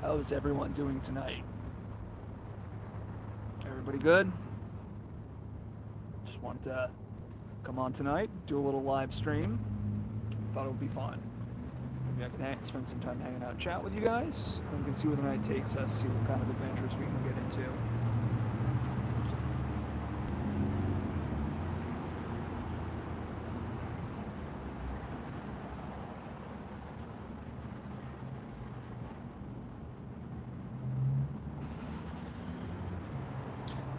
How is everyone doing tonight? Everybody good? Just wanted to come on tonight, do a little live stream. Thought it would be fun. Maybe I can spend some time hanging out and chat with you guys. And we can see where the night takes us, see what kind of adventures we can get into.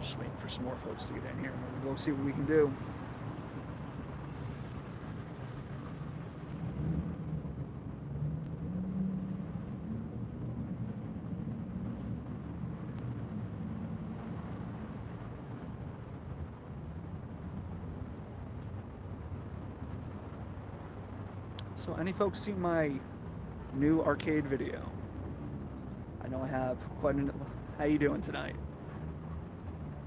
Just waiting for some more folks to get in here. We'll go see what we can do. So any folks see my new arcade video? I know I have quite an... How you doing tonight?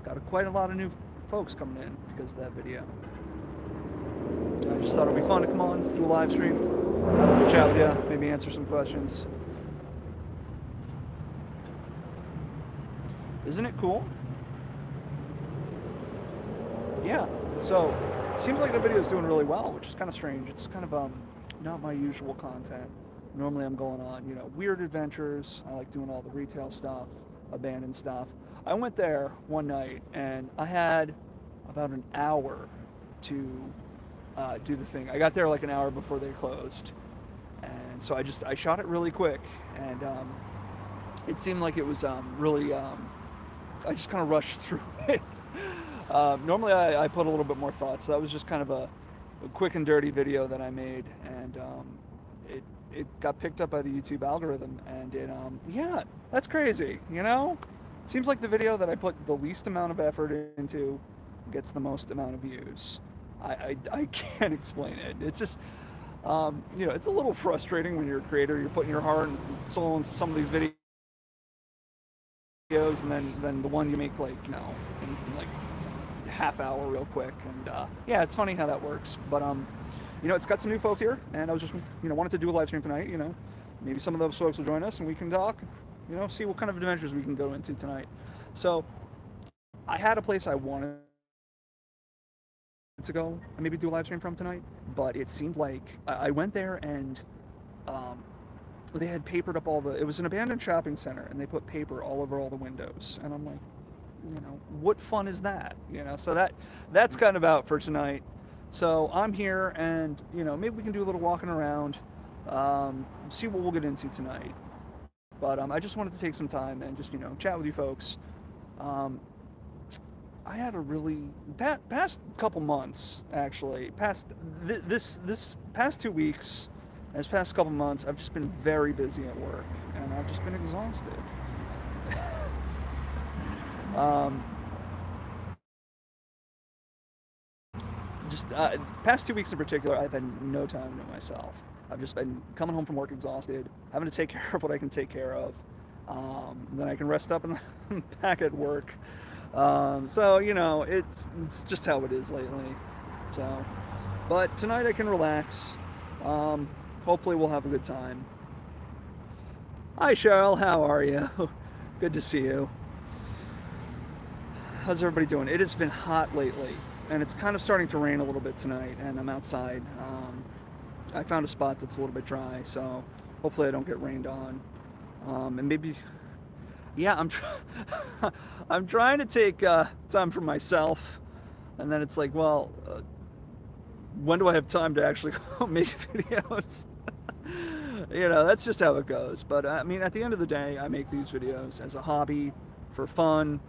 Got quite a lot of new folks coming in because of that video. I just thought it'd be fun to come on, do a live stream, have a chat with you, maybe answer some questions. Isn't it cool? Yeah, so seems like the video is doing really well, which is kind of strange. It's kind of not my usual content. Normally I'm going on, weird adventures. I like doing all the retail stuff, abandoned stuff. I went there one night and I had about an hour to do the thing. I got there like an hour before they closed. And so I shot it really quick, and it seemed like it was really, I just kind of rushed through it. Normally I put a little bit more thought, so that was just kind of a quick and dirty video that I made, and it got picked up by the YouTube algorithm, and yeah, that's crazy, Seems like the video that I put the least amount of effort into gets the most amount of views. I can't explain it. It's just, it's a little frustrating when you're a creator, you're putting your heart and soul into some of these videos, and then the one you make in like half hour real quick, and yeah, it's funny how that works. But it's got some new folks here, and I was just wanted to do a live stream tonight. Maybe some of those folks will join us and we can talk, see what kind of adventures we can go into tonight. So I had a place I wanted to go and maybe do a live stream from tonight, but it seemed like I went there and they had papered up it was an abandoned shopping center, and they put paper all over all the windows, and I'm like, what fun is that? So that's kind of out for tonight. So I'm here, and maybe we can do a little walking around, see what we'll get into tonight. But I just wanted to take some time and just chat with you folks. I had a really past couple months, actually, this past 2 weeks, and this past couple months, I've just been very busy at work, and I've just been exhausted. Past 2 weeks in particular, I've had no time to myself. I've just been coming home from work exhausted, having to take care of what I can take care of. Then I can rest up and then back at work. So it's just how it is lately. So, but tonight I can relax. Hopefully we'll have a good time. Hi Cheryl, how are you? Good to see you. How's everybody doing? It has been hot lately, and it's kind of starting to rain a little bit tonight, and I'm outside. I found a spot that's a little bit dry, so hopefully I don't get rained on. And maybe, yeah, I'm trying to take time for myself, and then it's like, well, when do I have time to actually make videos? That's just how it goes. But I mean, at the end of the day, I make these videos as a hobby, for fun.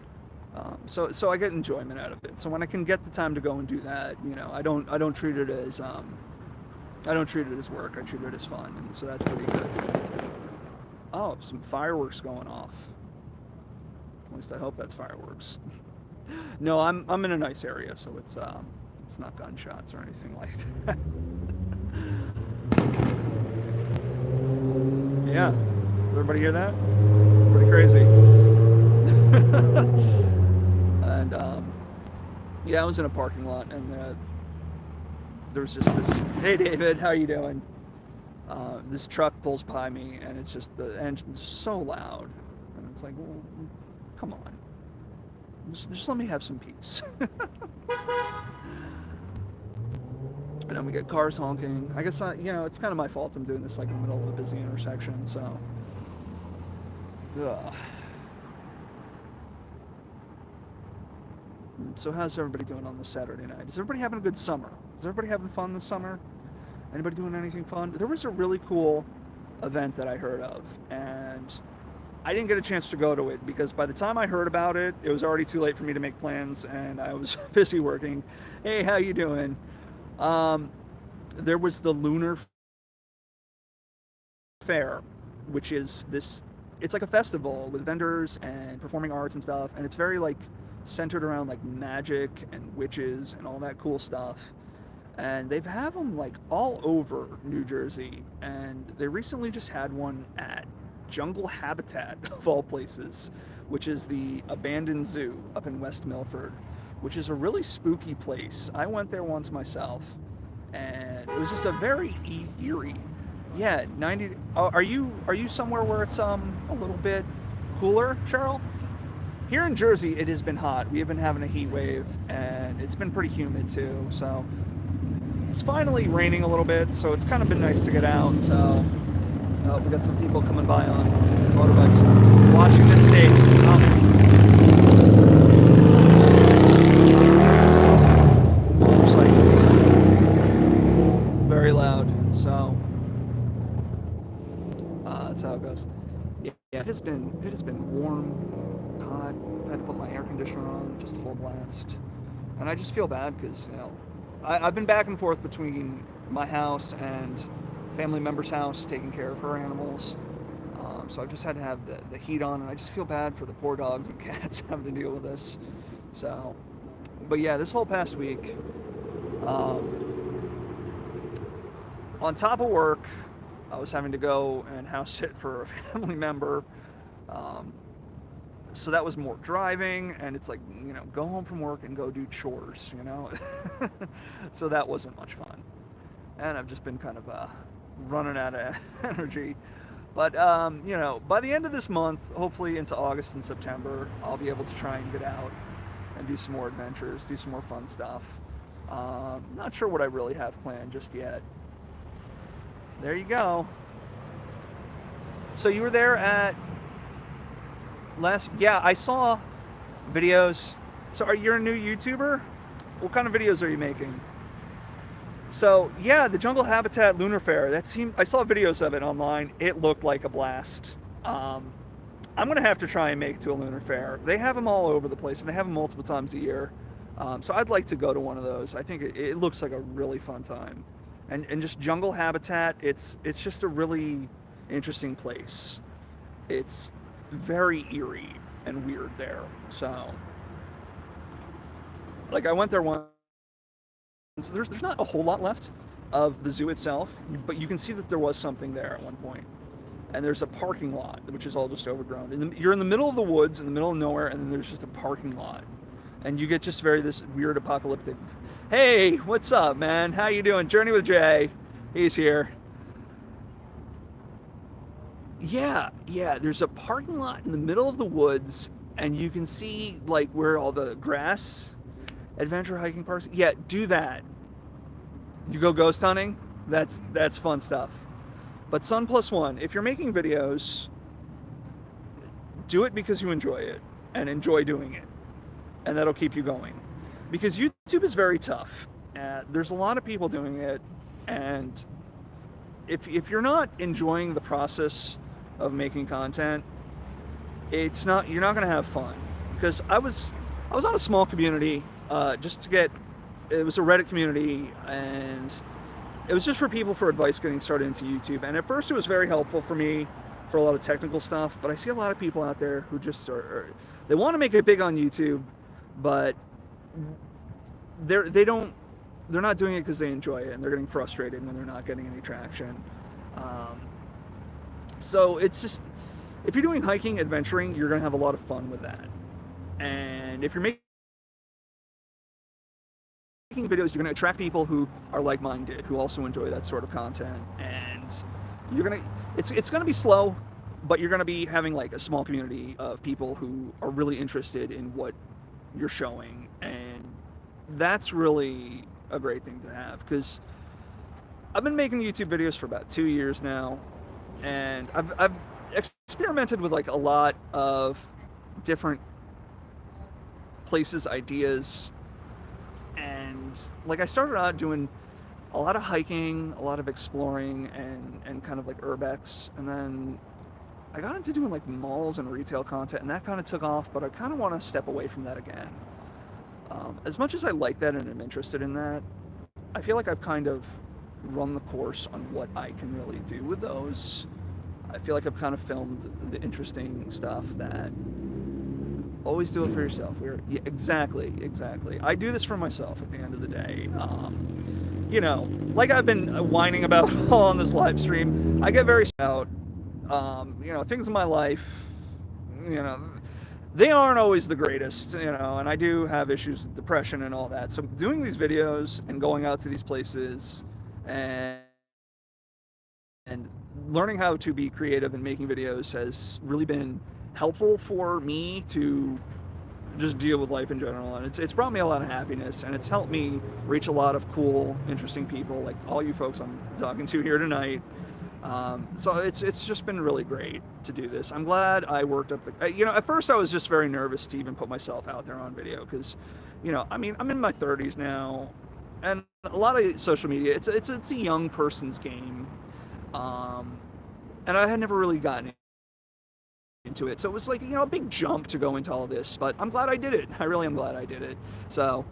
So I get enjoyment out of it. So when I can get the time to go and do that, I don't treat it as work. I treat it as fun, and so that's pretty good. Oh, some fireworks going off. At least I hope that's fireworks. No, I'm in a nice area, so it's not gunshots or anything like that. Yeah, everybody hear that? Pretty crazy. And yeah, I was in a parking lot, and there was just this. Hey, David, how you doing? This truck pulls by me, and it's just the engine's so loud, and it's like, well, come on, just let me have some peace. And then we get cars honking. I guess it's kind of my fault. I'm doing this like in the middle of a busy intersection, so. Ugh. So how's everybody doing on this Saturday night? Is everybody having a good summer? Is everybody having fun this summer? Anybody doing anything fun? There was a really cool event that I heard of, and I didn't get a chance to go to it because by the time I heard about it, it was already too late for me to make plans, and I was busy working. Hey, how you doing? There was the Lunar Fair, which is it's like a festival with vendors and performing arts and stuff, and it's very like centered around like magic and witches and all that cool stuff. And they've had them like all over New Jersey, and they recently just had one at Jungle Habitat of all places, which is the abandoned zoo up in West Milford, which is a really spooky place. I went there once myself, and it was just a very eerie. Yeah, 90. Oh, are you somewhere where it's a little bit cooler, Cheryl? Here in Jersey, it has been hot. We have been having a heat wave, and it's been pretty humid too. So it's finally raining a little bit, so it's kind of been nice to get out. So we got some people coming by on motorbikes. Washington State. Looks like it's very loud. So that's how it goes. Yeah, it has been warm, hot. I've had to put my air conditioner on just full blast, and I just feel bad because I've been back and forth between my house and family member's house taking care of her animals. So I've just had to have the heat on, and I just feel bad for the poor dogs and cats having to deal with this. So, but yeah, this whole past week, on top of work, I was having to go and house sit for a family member. So that was more driving, and it's like, go home from work and go do chores, So that wasn't much fun. And I've just been kind of running out of energy. But, by the end of this month, hopefully into August and September, I'll be able to try and get out and do some more adventures, do some more fun stuff. Not sure what I really have planned just yet. There you go. So you were there at yeah, I saw videos. So you're a new YouTuber? What kind of videos are you making? So yeah, the Jungle Habitat Lunar Fair, I saw videos of it online. It looked like a blast. I'm gonna have to try and make it to a Lunar Fair. They have them all over the place, and they have them multiple times a year. So I'd like to go to one of those. I think it looks like a really fun time. And just Jungle Habitat, it's just a really interesting place. It's very eerie and weird there. So, like, I went there once. There's not a whole lot left of the zoo itself, but you can see that there was something there at one point. And there's a parking lot, which is all just overgrown. You're in the middle of the woods, in the middle of nowhere, and then there's just a parking lot. And you get just this weird apocalyptic. Hey, what's up, man? How you doing? Journey with Jay. He's here. Yeah, there's a parking lot in the middle of the woods, and you can see like where all the grass adventure hiking parks. Yeah, do that. You go ghost hunting. That's fun stuff. But Sun Plus One, if you're making videos, do it because you enjoy it and enjoy doing it, and that'll keep you going. Because YouTube is very tough. There's a lot of people doing it, and if you're not enjoying the process of making content, you're not going to have fun. Because I was on a small community, it was a Reddit community, and it was just for people for advice getting started into YouTube. And at first it was very helpful for me for a lot of technical stuff, but I see a lot of people out there who just they want to make it big on YouTube, but they're not doing it because they enjoy it, and they're getting frustrated when they're not getting any traction. So it's just, if you're doing hiking, adventuring, you're going to have a lot of fun with that. And if you're making videos, you're going to attract people who are like-minded, who also enjoy that sort of content. And you're gonna it's gonna be slow, but you're gonna be having like a small community of people who are really interested in what you're showing, and that's really a great thing to have because I've been making YouTube videos for about 2 years now, and I've experimented with like a lot of different places, ideas, and like I started out doing a lot of hiking, a lot of exploring, and kind of like urbex, and then I got into doing like malls and retail content, and that kind of took off. But I kind of want to step away from that again. As much as I like that and am interested in that, I feel like I've kind of run the course on what I can really do with those. I feel like I've kind of filmed the interesting stuff that always do it for yourself. Yeah, exactly. I do this for myself at the end of the day. You know, like I've been whining about on this live stream, I get very out. You know, things in my life, you know, they aren't always the greatest, you know, and I do have issues with depression and all that. So doing these videos and going out to these places and learning how to be creative and making videos has really been helpful for me to just deal with life in general, and it's brought me a lot of happiness, and it's helped me reach a lot of cool, interesting people like all you folks I'm talking to here tonight. So it's just been really great to do this. I'm glad I worked up the, you know, at first I was just very nervous to even put myself out there on video because, you know, I mean, I'm in my 30s now, and a lot of social media, it's a young person's game, and I had never really gotten into it, so it was like, you know, a big jump to go into all this, but I'm glad I did it. I really am glad I did it. So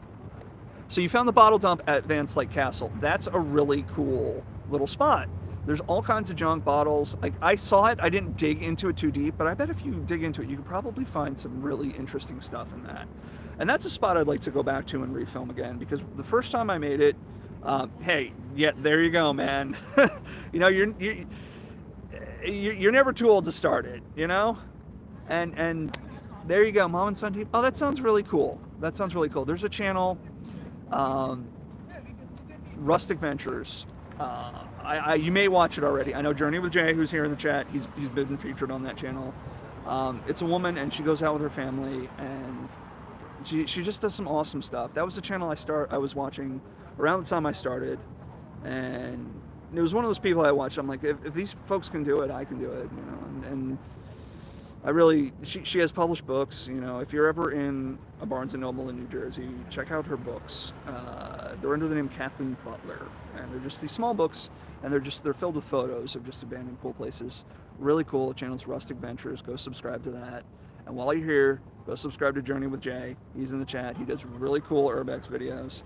you found the bottle dump at Van Slyke Castle. That's a really cool little spot. There's all kinds of junk bottles. Like, I saw it, I didn't dig into it too deep, but I bet if you dig into it, you could probably find some really interesting stuff in that. And that's a spot I'd like to go back to and refilm again, because the first time I made it, hey, yeah, there you go, man. You know, you're never too old to start it, you know? And there you go, Mom and Son TV. Oh, that sounds really cool. There's a channel, Rustic Ventures. You may watch it already. I know Journey with Jay, who's here in the chat, he's been featured on that channel. It's a woman, and she goes out with her family, and she just does some awesome stuff. That was the channel I was watching around the time I started, and it was one of those people I watched. I'm like, if these folks can do it, I can do it, you know. And I really, she has published books. You know, if you're ever in a Barnes and Noble in New Jersey, check out her books. They're under the name Kathleen Butler, and they're just these small books, and they're filled with photos of just abandoned cool places. Really cool. The channel's Rustic Ventures. Go subscribe to that. And while you're here, go subscribe to Journey with Jay. He's in the chat. He does really cool urbex videos.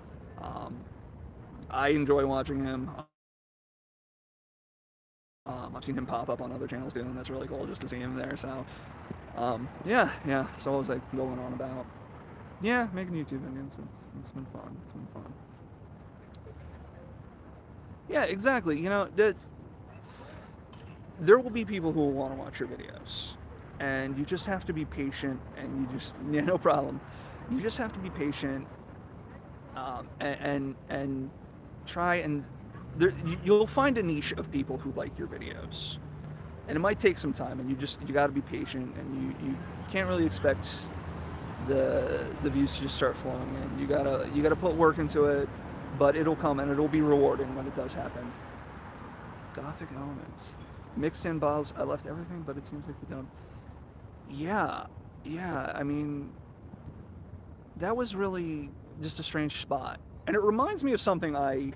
I enjoy watching him. I've seen him pop up on other channels too, and that's really cool just to see him there. So, yeah. So what was I going on about? Yeah, making YouTube videos. It's been fun. Yeah, exactly. You know, there will be people who will want to watch your videos, and you just have to be patient. And yeah, no problem. You just have to be patient, and try and. You'll find a niche of people who like your videos, and it might take some time, and you got to be patient, and you can't really expect the views to just start flowing in. You gotta put work into it, but it'll come, and it'll be rewarding when it does happen. Gothic elements, mixed in bottles. I left everything, but it seems like we don't. Yeah. I mean, that was really just a strange spot, and it reminds me of something I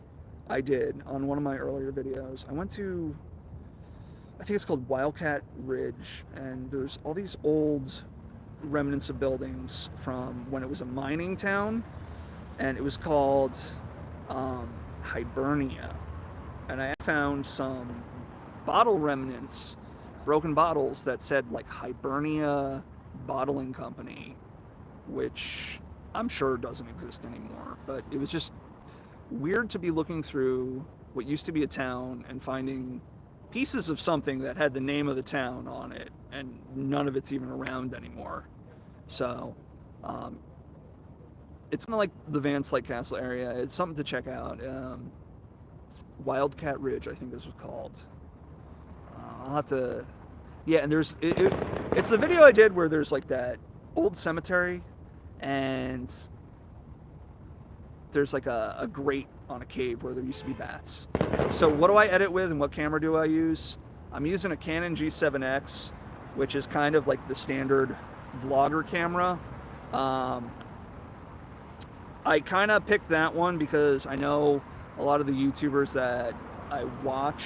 did on one of my earlier videos. I went to, I think it's called Wildcat Ridge, and there's all these old remnants of buildings from when it was a mining town, and it was called Hibernia. And I found some bottle remnants, broken bottles that said like Hibernia Bottling Company, which I'm sure doesn't exist anymore, but it was just weird to be looking through what used to be a town and finding pieces of something that had the name of the town on it, and none of it's even around anymore. So it's kind of like the Van Slyke Castle area. It's something to check out. Wildcat Ridge, I think this was called. I'll have to. Yeah, and it's the video I did where there's like that old cemetery, and there's like a grate on a cave where there used to be bats. So what do I edit with, and what camera do I use? I'm using a Canon G7X, which is kind of like the standard vlogger camera. I kind of picked that one because I know a lot of the YouTubers that I watch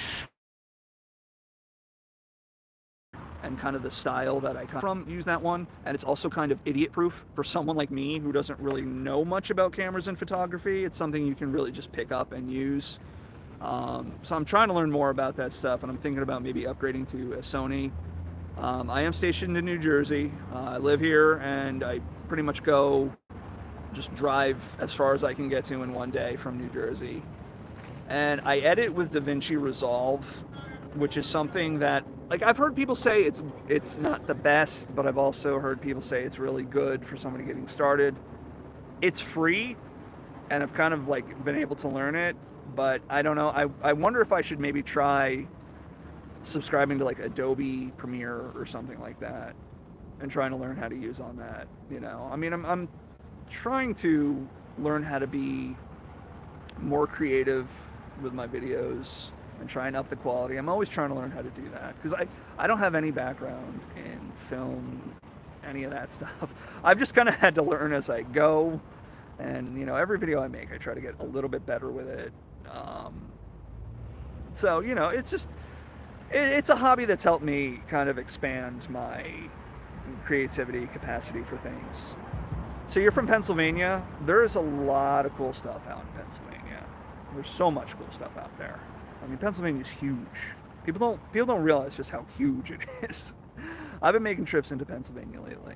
and kind of the style that I come from use that one, and it's also kind of idiot proof for someone like me who doesn't really know much about cameras and photography. It's something you can really just pick up and use. So I'm trying to learn more about that stuff, and I'm thinking about maybe upgrading to a Sony. I am stationed in New Jersey. I live here, and I pretty much go just drive as far as I can get to in one day from New Jersey. And I edit with DaVinci Resolve, which is something that, like, I've heard people say it's not the best, but I've also heard people say it's really good for somebody getting started. It's free, and I've kind of like been able to learn it, but I don't know. I wonder if I should maybe try subscribing to like Adobe Premiere or something like that, and trying to learn how to use on that. You know, I mean, I'm trying to learn how to be more creative with my videos and try and up the quality. I'm always trying to learn how to do that because I don't have any background in film, any of that stuff. I've just kind of had to learn as I go, and you know, every video I make I try to get a little bit better with it. So you know, it's just it's a hobby that's helped me kind of expand my creativity capacity for things. So you're from Pennsylvania. There's a lot of cool stuff out in Pennsylvania. There's so much cool stuff out there. I mean, Pennsylvania's huge. People don't realize just how huge it is. I've been making trips into Pennsylvania lately.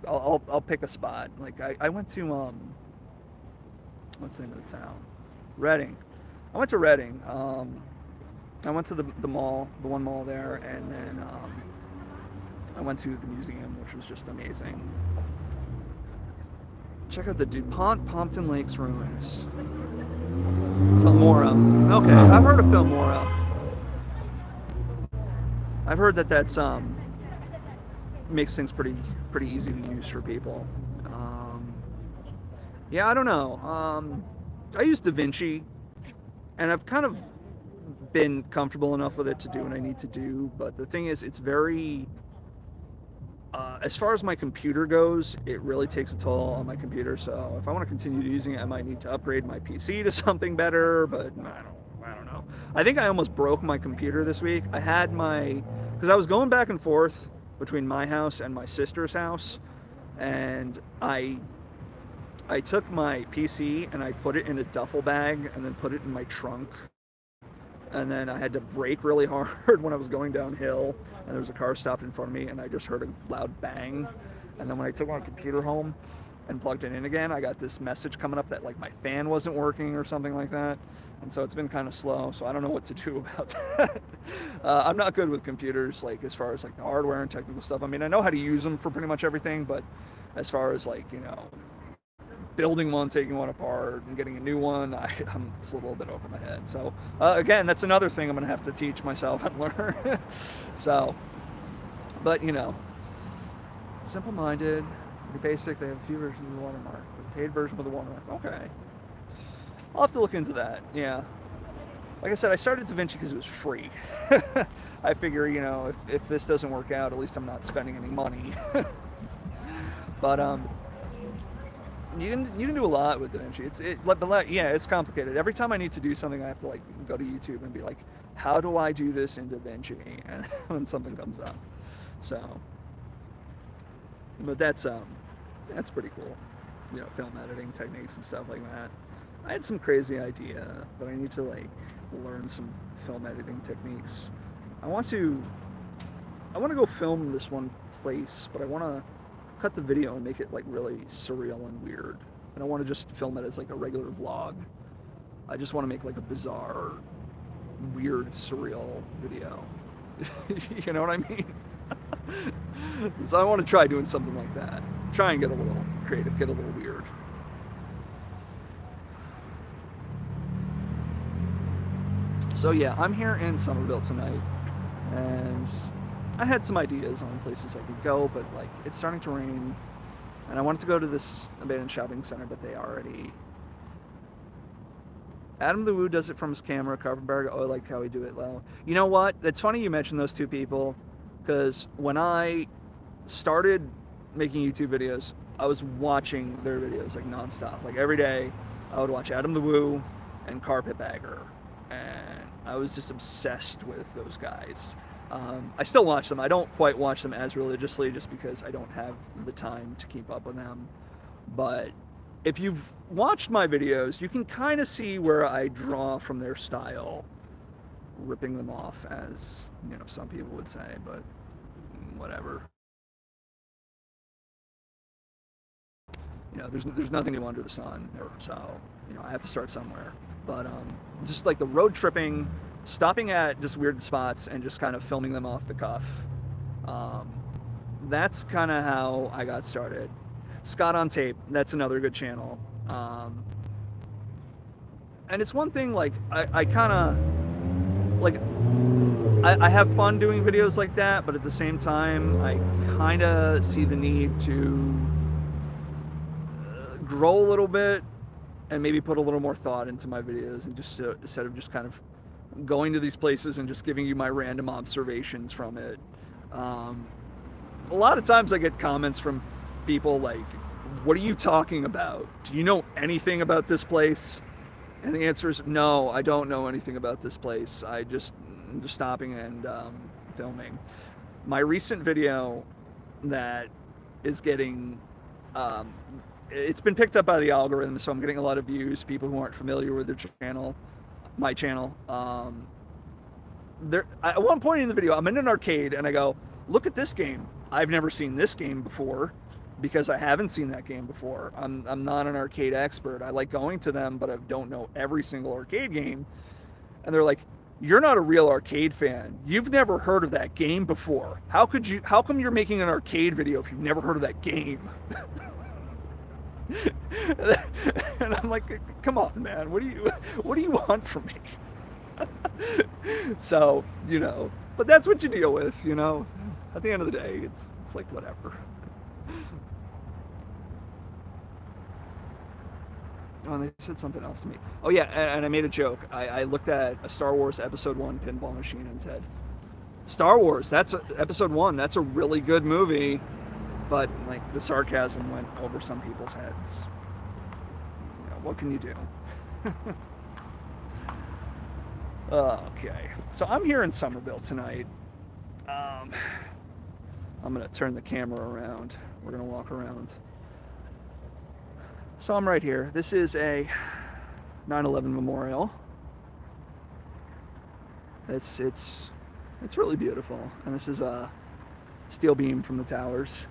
I'll pick a spot. Like I went to what's the name of the town? Reading. I went to Reading. I went to the mall, the one mall there, and then I went to the museum, which was just amazing. Check out the DuPont Pompton Lakes ruins. Filmora. Okay, I've heard of Filmora. I've heard that's makes things pretty easy to use for people. Yeah, I don't know. I use DaVinci, and I've kind of been comfortable enough with it to do what I need to do. But the thing is, it's very as far as my computer goes, it really takes a toll on my computer. So if I want to continue using it, I might need to upgrade my PC to something better. But I don't know. I think I almost broke my computer this week. I had because I was going back and forth between my house and my sister's house, and I took my PC and I put it in a duffel bag and then put it in my trunk. And then I had to brake really hard when I was going downhill, and there was a car stopped in front of me, and I just heard a loud bang. And then when I took my computer home and plugged it in again, I got this message coming up that like my fan wasn't working or something like that. And so it's been kind of slow, so I don't know what to do about that. I'm not good with computers, like as far as like the hardware and technical stuff. I mean, I know how to use them for pretty much everything, but as far as like, you know, building one, taking one apart, and getting a new one, it's a little bit over my head. So again, that's another thing I'm gonna have to teach myself and learn. So, but you know, simple-minded, pretty basic. They have a few versions of the watermark, the paid version with the watermark. Okay, I'll have to look into that. Yeah, like I said, I started DaVinci because it was free. I figure, you know, if this doesn't work out, at least I'm not spending any money. But you can do a lot with DaVinci. Yeah, it's complicated. Every time I need to do something, I have to like go to YouTube and be like, how do I do this in DaVinci? And when something comes up. So, but that's pretty cool. You know, film editing techniques and stuff like that. I had some crazy idea, but I need to like learn some film editing techniques. I want to go film this one place, but I want to cut the video and make it like really surreal and weird. And I want to just film it as like a regular vlog. I just want to make like a bizarre, weird, surreal video. You know what I mean? So I want to try doing something like that. Try and get a little creative, get a little weird. So yeah, I'm here in Somerville tonight. and I had some ideas on places I could go, but like it's starting to rain, and I wanted to go to this abandoned shopping center, but they already. Adam the Woo does it from his camera. Carpenberg, oh, I like how he do it low. You know what? It's funny you mentioned those two people, because when I started making YouTube videos, I was watching their videos like nonstop. Like every day, I would watch Adam the Woo and Carpetbagger, and I was just obsessed with those guys. I still watch them. I don't quite watch them as religiously just because I don't have the time to keep up with them. But if you've watched my videos, you can kind of see where I draw from their style, ripping them off, as you know, some people would say, but whatever. You know, there's nothing new under the sun, so you know, I have to start somewhere. But just like the road tripping, stopping at just weird spots and just kind of filming them off the cuff. That's kind of how I got started. Scott on Tape, that's another good channel. And it's one thing, like, I kind of, like, I have fun doing videos like that, but at the same time, I kind of see the need to grow a little bit and maybe put a little more thought into my videos, and just instead of just kind of going to these places and just giving you my random observations from it. A lot of times I get comments from people like, what are you talking about? Do you know anything about this place? And the answer is no, I don't know anything about this place. I'm just stopping and filming. My recent video that is getting, it's been picked up by the algorithm, so I'm getting a lot of views, people who aren't familiar with the channel, my channel. At one point in the video, I'm in an arcade and I go, look at this game. I've never seen this game before, because I haven't seen that game before. I'm not an arcade expert. I like going to them, but I don't know every single arcade game. And they're like, you're not a real arcade fan. You've never heard of that game before. How come you're making an arcade video if you've never heard of that game? And I'm like, come on, man, what do you want from me? So, you know, but that's what you deal with, you know. At the end of the day, it's like whatever. Oh, and they said something else to me. Oh yeah, and I made a joke. I looked at a Star Wars Episode 1 pinball machine and said, Star Wars, Episode 1, that's a really good movie. But like the sarcasm went over some people's heads. You know, what can you do? Okay, so I'm here in Somerville tonight. I'm gonna turn the camera around. We're gonna walk around. So I'm right here. This is a 9/11 memorial. It's really beautiful, and this is a steel beam from the towers.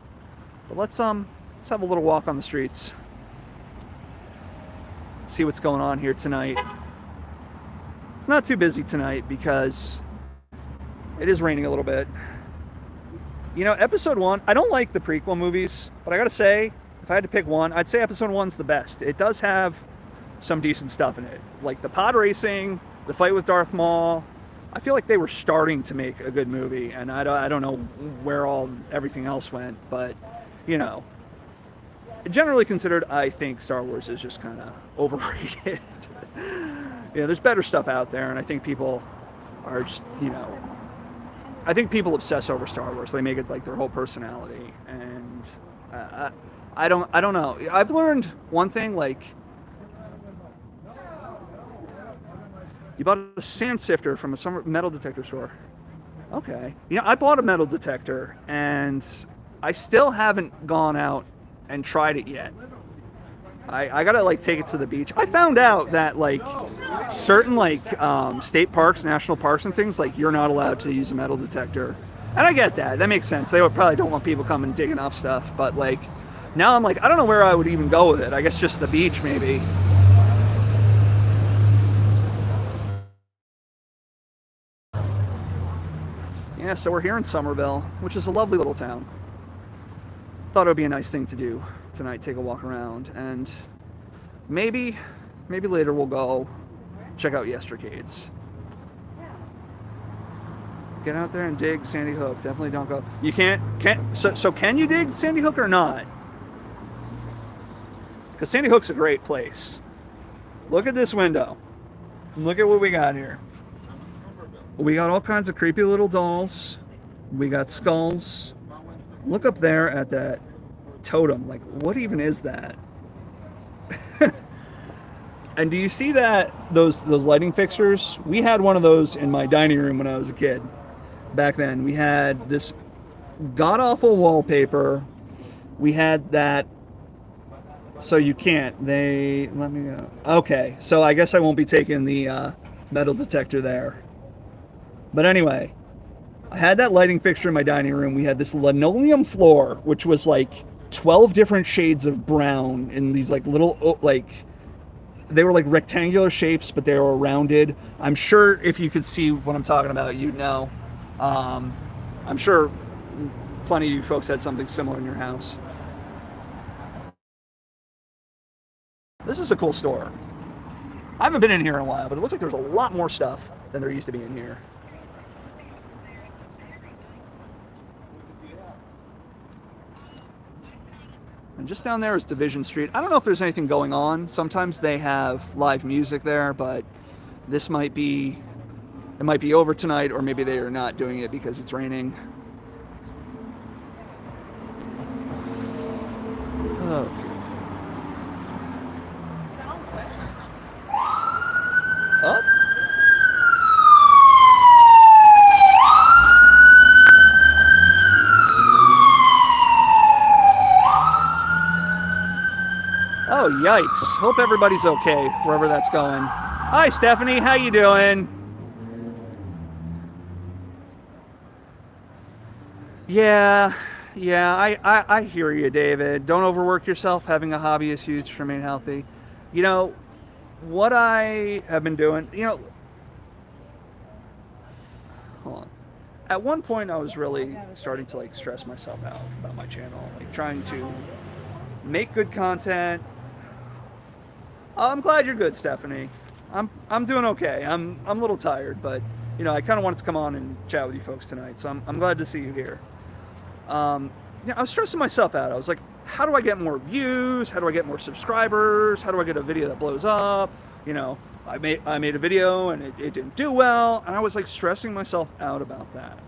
But let's have a little walk on the streets. See what's going on here tonight. It's not too busy tonight because it is raining a little bit. You know, Episode 1, I don't like the prequel movies, but I gotta say, if I had to pick one, I'd say Episode 1's the best. It does have some decent stuff in it. Like the pod racing, the fight with Darth Maul. I feel like they were starting to make a good movie, and I don't know where everything else went, but, you know, generally considered, I think Star Wars is just kind of overrated. You know, there's better stuff out there, and I think people are just, you know, I think people obsess over Star Wars. They make it like their whole personality, and I don't know. I've learned one thing, like, you bought a sand sifter from a metal detector store. Okay. You know, I bought a metal detector, and I still haven't gone out and tried it yet. I gotta like take it to the beach. I found out that like certain like state parks, national parks and things, like you're not allowed to use a metal detector. And I get that. That makes sense. They probably don't want people coming digging up stuff. But like now I'm like, I don't know where I would even go with it. I guess just the beach maybe. Yeah, so we're here in Somerville, which is a lovely little town. Thought it would be a nice thing to do tonight, take a walk around, and maybe later we'll go check out Yestercades. Get out there and dig Sandy Hook. Definitely don't go. You can't. So can you dig Sandy Hook or not? Because Sandy Hook's a great place. Look at this window. Look at what we got here. We got all kinds of creepy little dolls. We got skulls. Look up there at that totem. Like, what even is that? And do you see that those lighting fixtures? We had one of those in my dining room when I was a kid. Back then, we had this god-awful wallpaper. We had that. So you can't. They let me go. Okay, so I guess I won't be taking the metal detector there. But anyway, I had that lighting fixture in my dining room. We had this linoleum floor, which was like 12 different shades of brown in these like little they were like rectangular shapes, but they were rounded. I'm sure if you could see what I'm talking about, you'd know. I'm sure plenty of you folks had something similar in your house. This is a cool store. I haven't been in here in a while, but it looks like there's a lot more stuff than there used to be in here. And just down there is Division Street. I don't know if there's anything going on. Sometimes they have live music there, but this might be over tonight, or maybe they are not doing it because it's raining. Okay. Up. Oh, yikes. Hope everybody's okay, wherever that's going. Hi, Stephanie. How you doing? Yeah, I hear you, David. Don't overwork yourself. Having a hobby is huge to remain healthy. You know, what I have been doing, hold on. At one point, I was really starting to like stress myself out about my channel, like trying to make good content. I'm glad you're good, Stephanie. I'm doing okay. I'm a little tired, but I kind of wanted to come on and chat with you folks tonight, so I'm glad to see you here. I was stressing myself out. I was like, how do I get more views? How do I get more subscribers? How do I get a video that blows up? I made a video and it didn't do well, and I was like stressing myself out about that.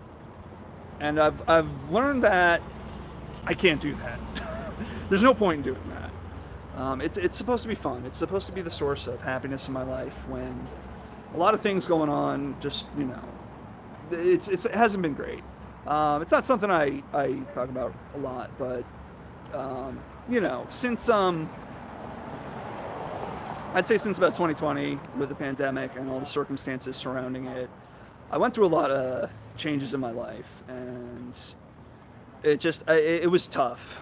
And I've learned that I can't do that. There's no point in doing that. It's supposed to be fun. It's supposed to be the source of happiness in my life when a lot of things going on. Just it hasn't been great. It's not something I talk about a lot, but since I'd say since about 2020 with the pandemic and all the circumstances surrounding it, I went through a lot of changes in my life, and it was tough.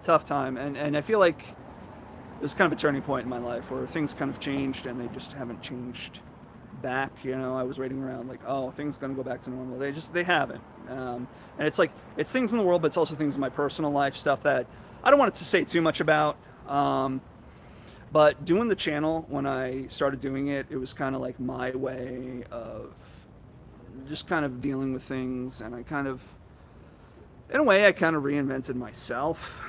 Tough time, and I feel like it was kind of a turning point in my life where things kind of changed, and they just haven't changed back. I was waiting around like, oh, things gonna go back to normal. They haven't. And it's like, it's things in the world, but it's also things in my personal life, stuff that I don't want it to say too much about. But doing the channel, when I started doing it, it was kind of like my way of just kind of dealing with things, and I kind of reinvented myself.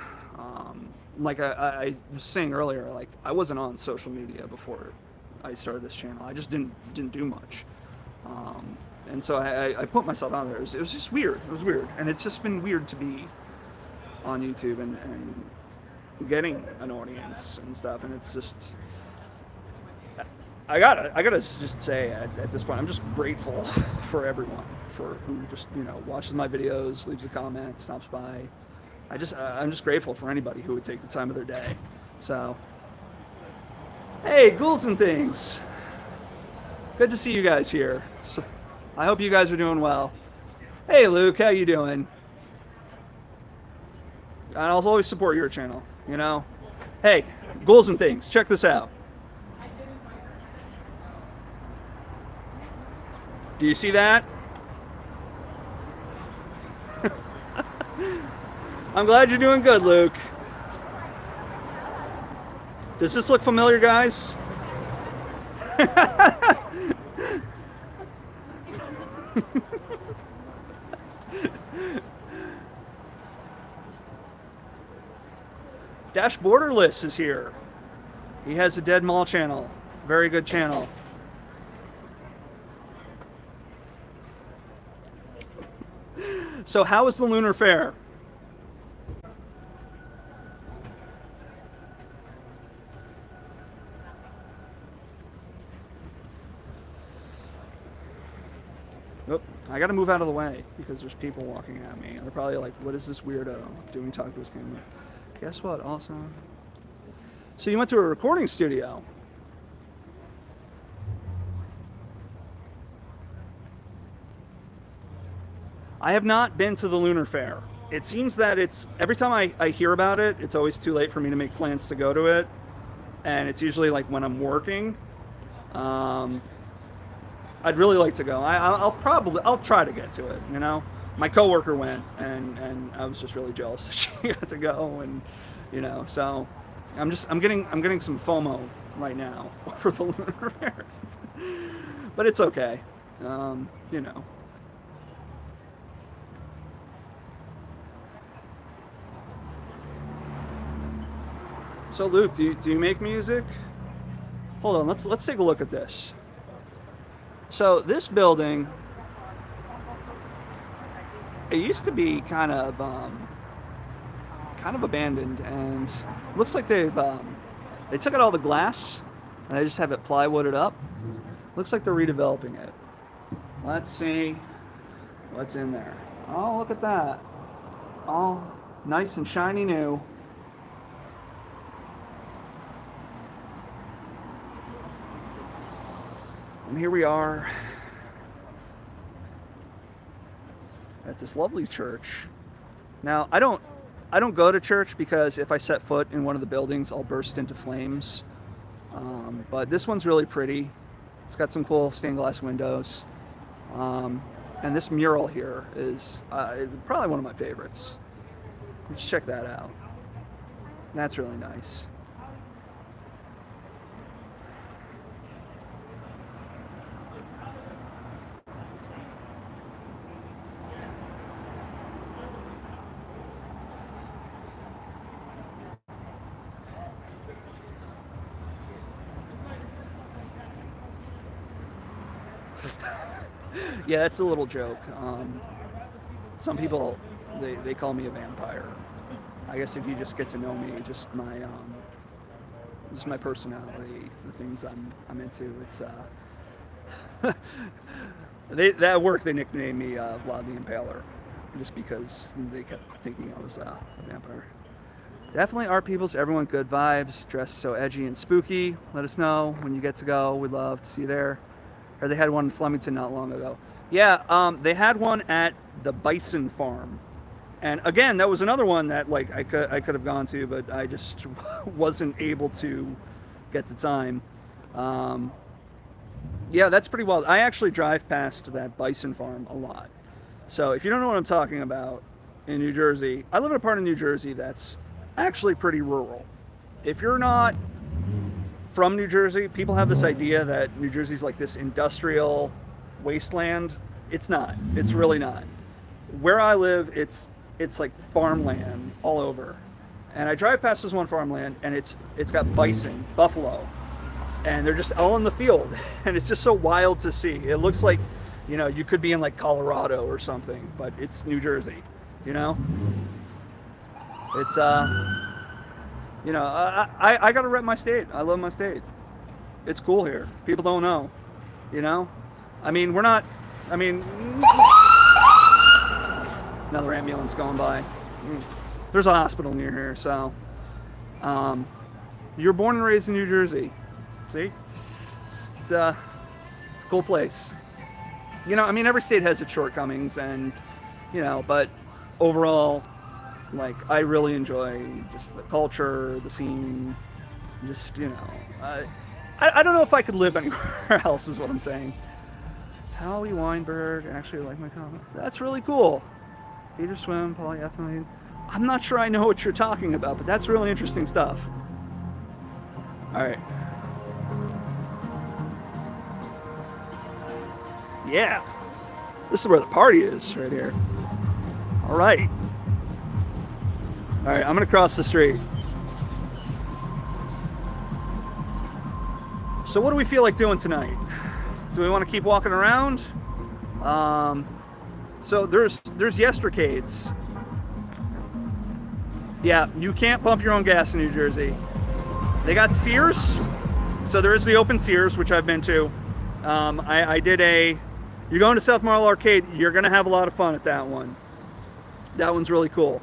Like I was saying earlier, like I wasn't on social media before I started this channel. I just didn't do much. And so I put myself out there. It was just weird. It was weird. And it's just been weird to be on YouTube and getting an audience and stuff. And it's just, I gotta just say at this point, I'm just grateful for everyone for who just watches my videos, leaves a comment, stops by. I'm just grateful for anybody who would take the time of their day. So, hey, ghouls and things. Good to see you guys here. So, I hope you guys are doing well. Hey, Luke, how you doing? And I'll always support your channel. Hey, ghouls and things. Check this out. Do you see that? I'm glad you're doing good, Luke. Does this look familiar, guys? Dash Borderless is here. He has a Dead Mall channel. Very good channel. So how was the Lunar Fair? Oop, I gotta move out of the way because there's people walking at me. And they're probably like, what is this weirdo doing talk to his camera? Guess what, also? So you went to a recording studio. I have not been to the Lunar Fair. It seems that it's, every time I hear about it, it's always too late for me to make plans to go to it. And it's usually like when I'm working. I'd really like to go. I'll try to get to it, you know? My coworker went and I was just really jealous that she got to go, and you know, so I'm getting some FOMO right now for the Lunar Fair. But it's okay. You know. So Luke, do you make music? Hold on, let's take a look at this. So this building, it used to be kind of abandoned, and it looks like they took out all the glass and they just have it plywooded up. Looks like they're redeveloping it. Let's see what's in there. Oh, look at that. All nice and shiny new. And here we are at this lovely church. Now, I don't go to church because if I set foot in one of the buildings, I'll burst into flames. But this one's really pretty. It's got some cool stained glass windows. And this mural here is probably one of my favorites. Let's check that out. That's really nice. Yeah, that's a little joke. Some people, they call me a vampire. I guess if you just get to know me, just my personality, the things I'm into. It's at work they nicknamed me Vlad the Impaler, just because they kept thinking I was a vampire. Definitely art peoples, everyone good vibes, dressed so edgy and spooky. Let us know when you get to go. We'd love to see you there. Or they had one in Flemington not long ago. Yeah, they had one at the Bison Farm. And again, that was another one that like I could have gone to, but I just wasn't able to get the time. Yeah, that's pretty wild. I actually drive past that Bison Farm a lot. So if you don't know what I'm talking about, in New Jersey, I live in a part of New Jersey that's actually pretty rural. If you're not from New Jersey, people have this idea that New Jersey's like this industrial wasteland. It's not. It's really not. Where I live, it's like farmland all over. And I drive past this one farmland, and it's got bison, buffalo, and they're just all in the field. And it's just so wild to see. It looks like, you know, you could be in like Colorado or something, but it's New Jersey, you know? It's you know, I gotta rep my state. I love my state. It's cool here. People don't know, you know? I mean, we're not, I mean, another ambulance going by. There's a hospital near here, so. You're born and raised in New Jersey. See? It's a cool place. You know, I mean, every state has its shortcomings, and, you know, but overall, like, I really enjoy just the culture, the scene, just, you know. I don't know if I could live anywhere else, is what I'm saying. Howie Weinberg actually like my comment. That's really cool. Peter Swim, polyethylene. I'm not sure I know what you're talking about, but that's really interesting stuff. All right. Yeah. This is where the party is, right here. All right. All right, I'm gonna cross the street. So what do we feel like doing tonight? Do we want to keep walking around? So there's yestercades. Yeah, you can't pump your own gas in New Jersey. They got Sears, so there is the open Sears, which I've been to. I did you're going to South Marl Arcade, you're gonna have a lot of fun at that one. That one's really cool.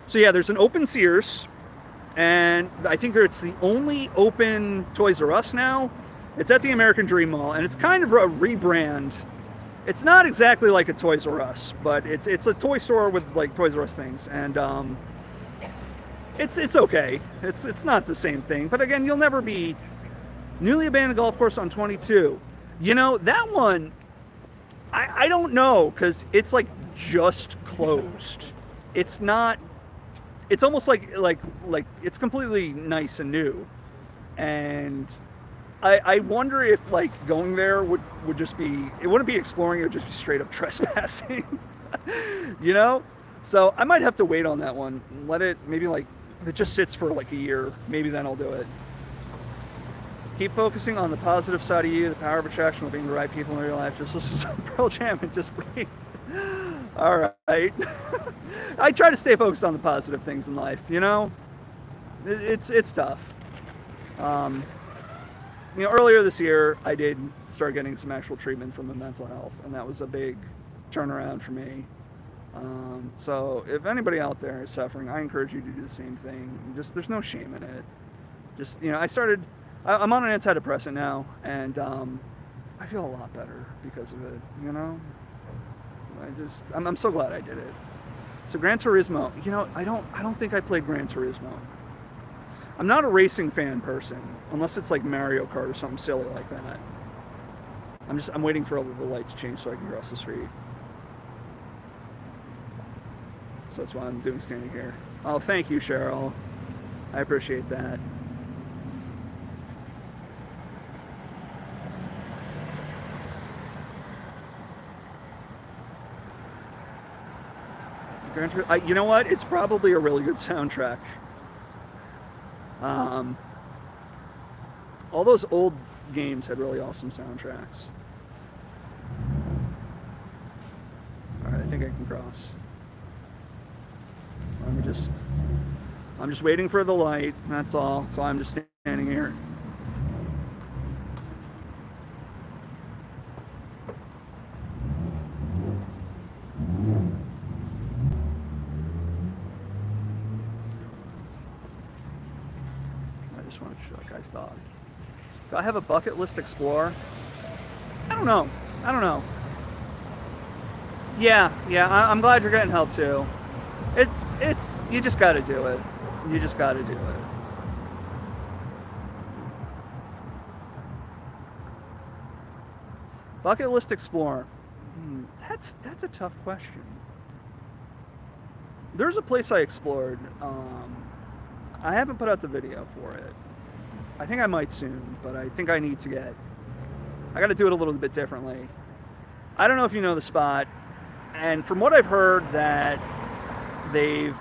So yeah, there's an open Sears, and I think it's the only open Toys R Us now. It's at the American Dream Mall, and it's kind of a rebrand. It's not exactly like a Toys R Us, but it's a toy store with like Toys R Us things, and it's okay. It's not the same thing, but again, you'll never be newly abandoned golf course on 22. You know, that one, I don't know, because it's like just closed. It's not. It's almost like it's completely nice and new, and I wonder if like going there would just be, it wouldn't be exploring, it would just be straight up trespassing. You know? So I might have to wait on that one. Let it, maybe like, it just sits for like a year. Maybe then I'll do it. Keep focusing on the positive side of you, the power of attraction will being the right people in your life. Just listen to Pearl Jam and just breathe. All right. I try to stay focused on the positive things in life, you know? It's tough. You know, earlier this year, I did start getting some actual treatment for my mental health, and that was a big turnaround for me. So if anybody out there is suffering, I encourage you to do the same thing. Just, there's no shame in it. Just, you know, I'm on an antidepressant now, and I feel a lot better because of it, you know? I'm so glad I did it. So Gran Turismo, you know, I don't think I played Gran Turismo. I'm not a racing fan person, unless it's like Mario Kart or something silly like that. I'm waiting for all the light to change so I can cross the street. So that's why I'm doing standing here. Oh, thank you, Cheryl. I appreciate that. You know what? It's probably a really good soundtrack. All those old games had really awesome soundtracks. Alright, I think I can cross. I'm just waiting for the light, that's all. So I'm just standing here. I just want to show that guy's dog. Do I have a bucket list explorer? I don't know. Yeah, I'm glad you're getting help too. It's you just got to do it. You just got to do it. Bucket list explorer. That's a tough question. There's a place I explored. I haven't put out the video for it. I think I might soon, but I think I need to I got to do it a little bit differently. I don't know if you know the spot, and from what I've heard, that they're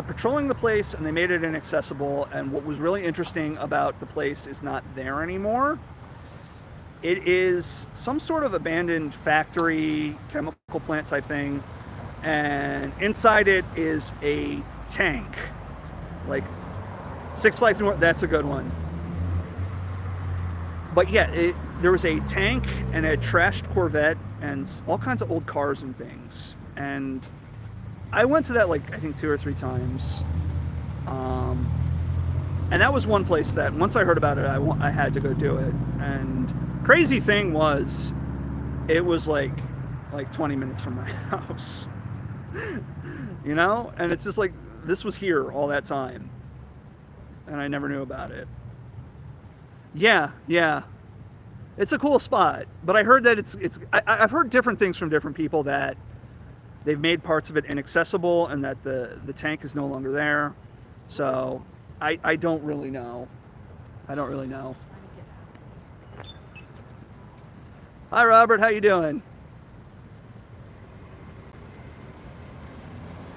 patrolling the place and they made it inaccessible, and what was really interesting about the place is not there anymore. It is some sort of abandoned factory, chemical plant type thing, and inside it is a tank. Like Six Flags North, that's a good one. But yeah, there was a tank and a trashed Corvette and all kinds of old cars and things. And I went to that like I think 2 or 3 times. And that was one place that once I heard about it, I had to go do it. And crazy thing was, it was like 20 minutes from my house. You know? And it's just like, this was here all that time. And I never knew about it. Yeah. It's a cool spot. But I heard that I've heard different things from different people, that they've made parts of it inaccessible and that the tank is no longer there. So I don't really know. Hi, Robert. How you doing?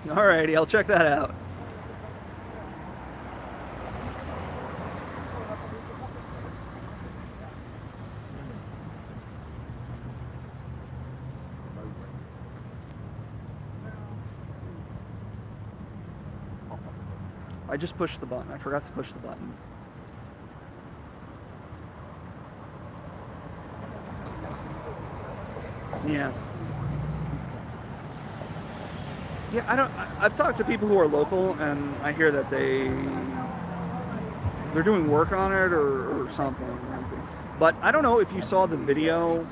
Alrighty, I'll check that out. I just pushed the button. I forgot to push the button. Yeah. Yeah, I've talked to people who are local, and I hear that they're doing work on it or something. But I don't know if you saw the video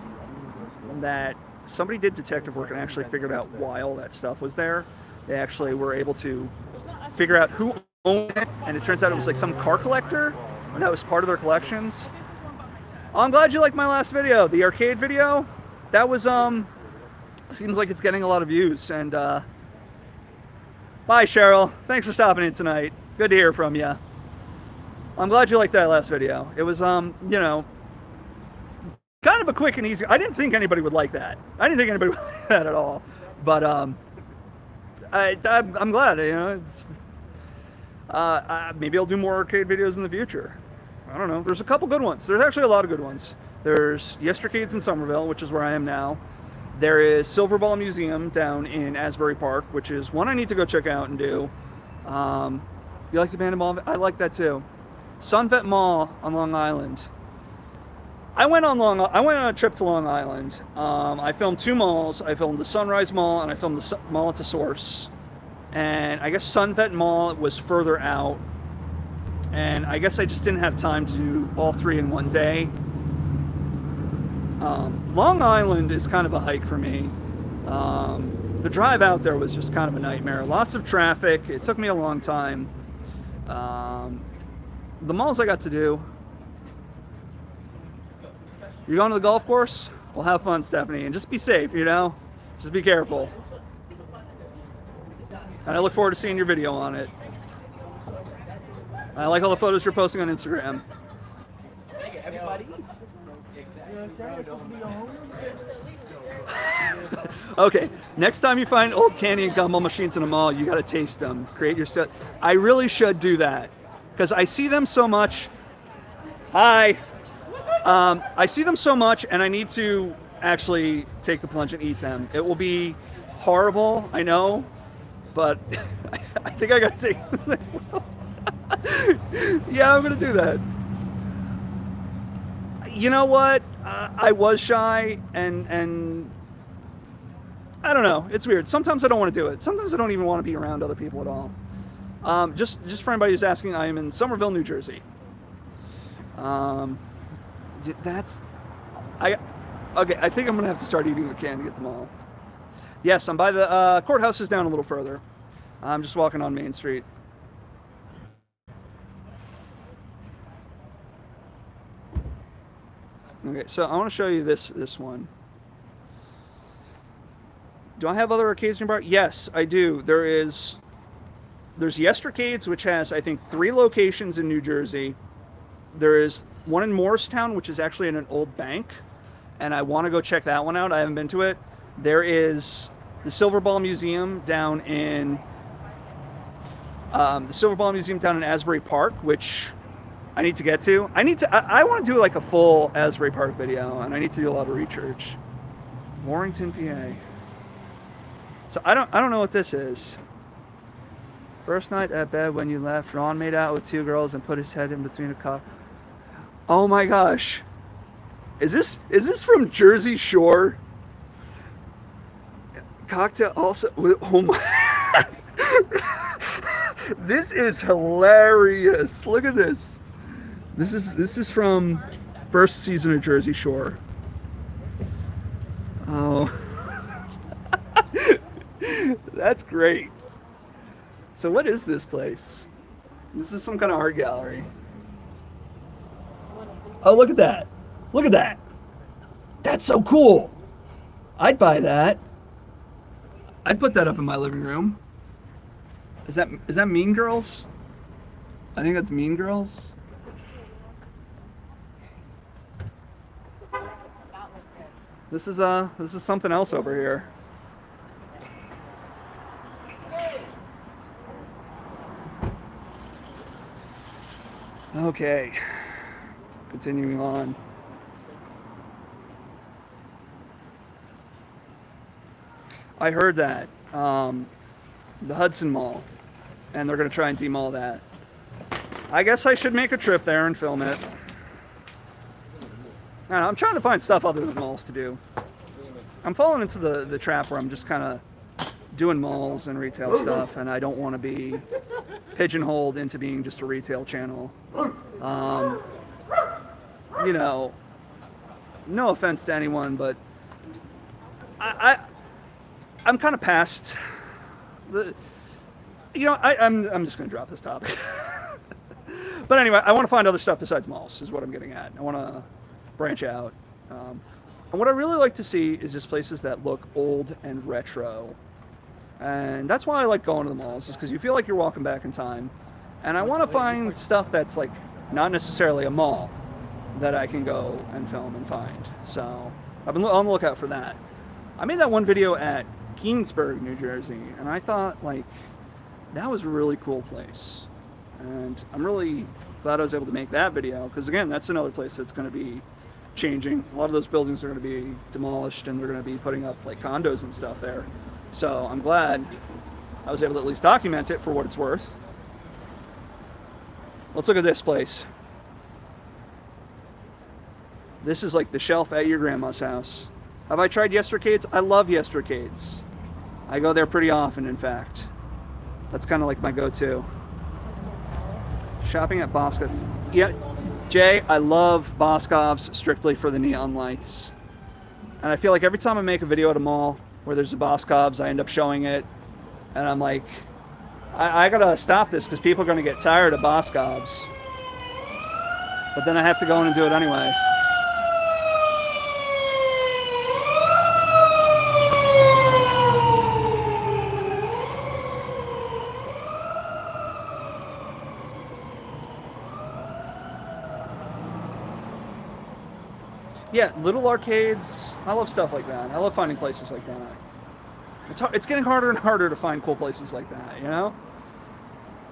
that somebody did detective work and actually figured out why all that stuff was there. They actually were able to figure out who owned it, and it turns out it was like some car collector, and that was part of their collections. Oh, I'm glad you liked my last video, the arcade video. That was seems like it's getting a lot of views. And bye, Cheryl. Thanks for stopping in tonight. Good to hear from you. I'm glad you liked that last video. It was you know, kind of a quick and easy. I didn't think anybody would like that. I didn't think anybody would like that at all. But I'm glad. You know, it's maybe I'll do more arcade videos in the future. I don't know. There's a couple good ones. There's actually a lot of good ones. There's Yestercades in Somerville, which is where I am now. There is Silver Ball Museum down in Asbury Park, which is one I need to go check out and do. You like the Abandoned Mall? I like that too. Sunvet Mall on Long Island. I went on a trip to Long Island. I filmed 2 malls. I filmed the Sunrise Mall and I filmed the mall at the Source. And I guess Sunvet Mall was further out. And I guess I just didn't have time to do all 3 in one day. Long Island is kind of a hike for me. The drive out there was just kind of a nightmare. Lots of traffic. It took me a long time. The malls I got to do. You're going to the golf course? Well, have fun, Stephanie, and just be safe, you know? Just be careful. And I look forward to seeing your video on it. I like all the photos you're posting on Instagram. Okay, next time you find old candy and gumball machines in a mall, you gotta taste them. Create your set. I really should do that because I see them so much. Hi. I see them so much, and I need to actually take the plunge and eat them. It will be horrible, I know, but I think I gotta take this. Yeah, I'm gonna do that. You know what? I was shy, and I don't know. It's weird. Sometimes I don't want to do it. Sometimes I don't even want to be around other people at all. Just for anybody who's asking, I am in Somerville, New Jersey. Okay, I think I'm gonna have to start eating the candy at the mall. Yes, I'm by the courthouse is down a little further. I'm just walking on Main Street. Okay, so I want to show you this one. Do I have other arcades nearby? Yes, I do. There's Yestercades, which has, I think, 3 locations in New Jersey. There is one in Morristown, which is actually in an old bank, and I want to go check that one out. I haven't been to it. There is the Silver Ball Museum down in Asbury Park, which I need to get to. I want to do like a full Asbury Park video, and I need to do a lot of research. Warrington, PA. So I don't know what this is. First night at bed when you left, Ron made out with 2 girls and put his head in between a cock. Oh my gosh. Is this from Jersey Shore? Cocktail also. Oh my. This is hilarious. Look at this. This is from first season of Jersey Shore. Oh. That's great. So what is this place? This is some kind of art gallery. Oh, look at that. Look at that. That's so cool. I'd buy that. I'd put that up in my living room. Is that Mean Girls? I think that's Mean Girls. This is something else over here. Okay, continuing on. I heard that the Hudson Mall, and they're going to try and demall that. I guess I should make a trip there and film it. I don't know, I'm trying to find stuff other than malls to do. I'm falling into the trap where I'm just kind of doing malls and retail stuff, and I don't want to be pigeonholed into being just a retail channel. You know, no offense to anyone, but I'm kind of past the. You know, I'm just going to drop this topic. But anyway, I want to find other stuff besides malls, is what I'm getting at. I want to branch out. And what I really like to see is just places that look old and retro. And that's why I like going to the malls, is because you feel like you're walking back in time. And I want to find stuff that's like not necessarily a mall that I can go and film and find. So I've been on the lookout for that. I made that one video at Keansburg, New Jersey, and I thought, like, that was a really cool place. And I'm really glad I was able to make that video, because again, that's another place that's going to be changing. A lot of those buildings are going to be demolished, and they're going to be putting up like condos and stuff there. So I'm glad I was able to at least document it for what it's worth. Let's look at this place. This is like the shelf at your grandma's house. Have I tried Yestercades? I love Yestercades. I go there pretty often, in fact. That's kind of like my go-to. Shopping at Boscov. Yeah, Jay, I love Boscov's strictly for the neon lights. And I feel like every time I make a video at a mall where there's a Boscov's, I end up showing it. And I'm like, I gotta stop this because people are gonna get tired of Boscov's. But then I have to go in and do it anyway. Yeah, little arcades. I love stuff like that. I love finding places like that. It's getting harder and harder to find cool places like that, you know?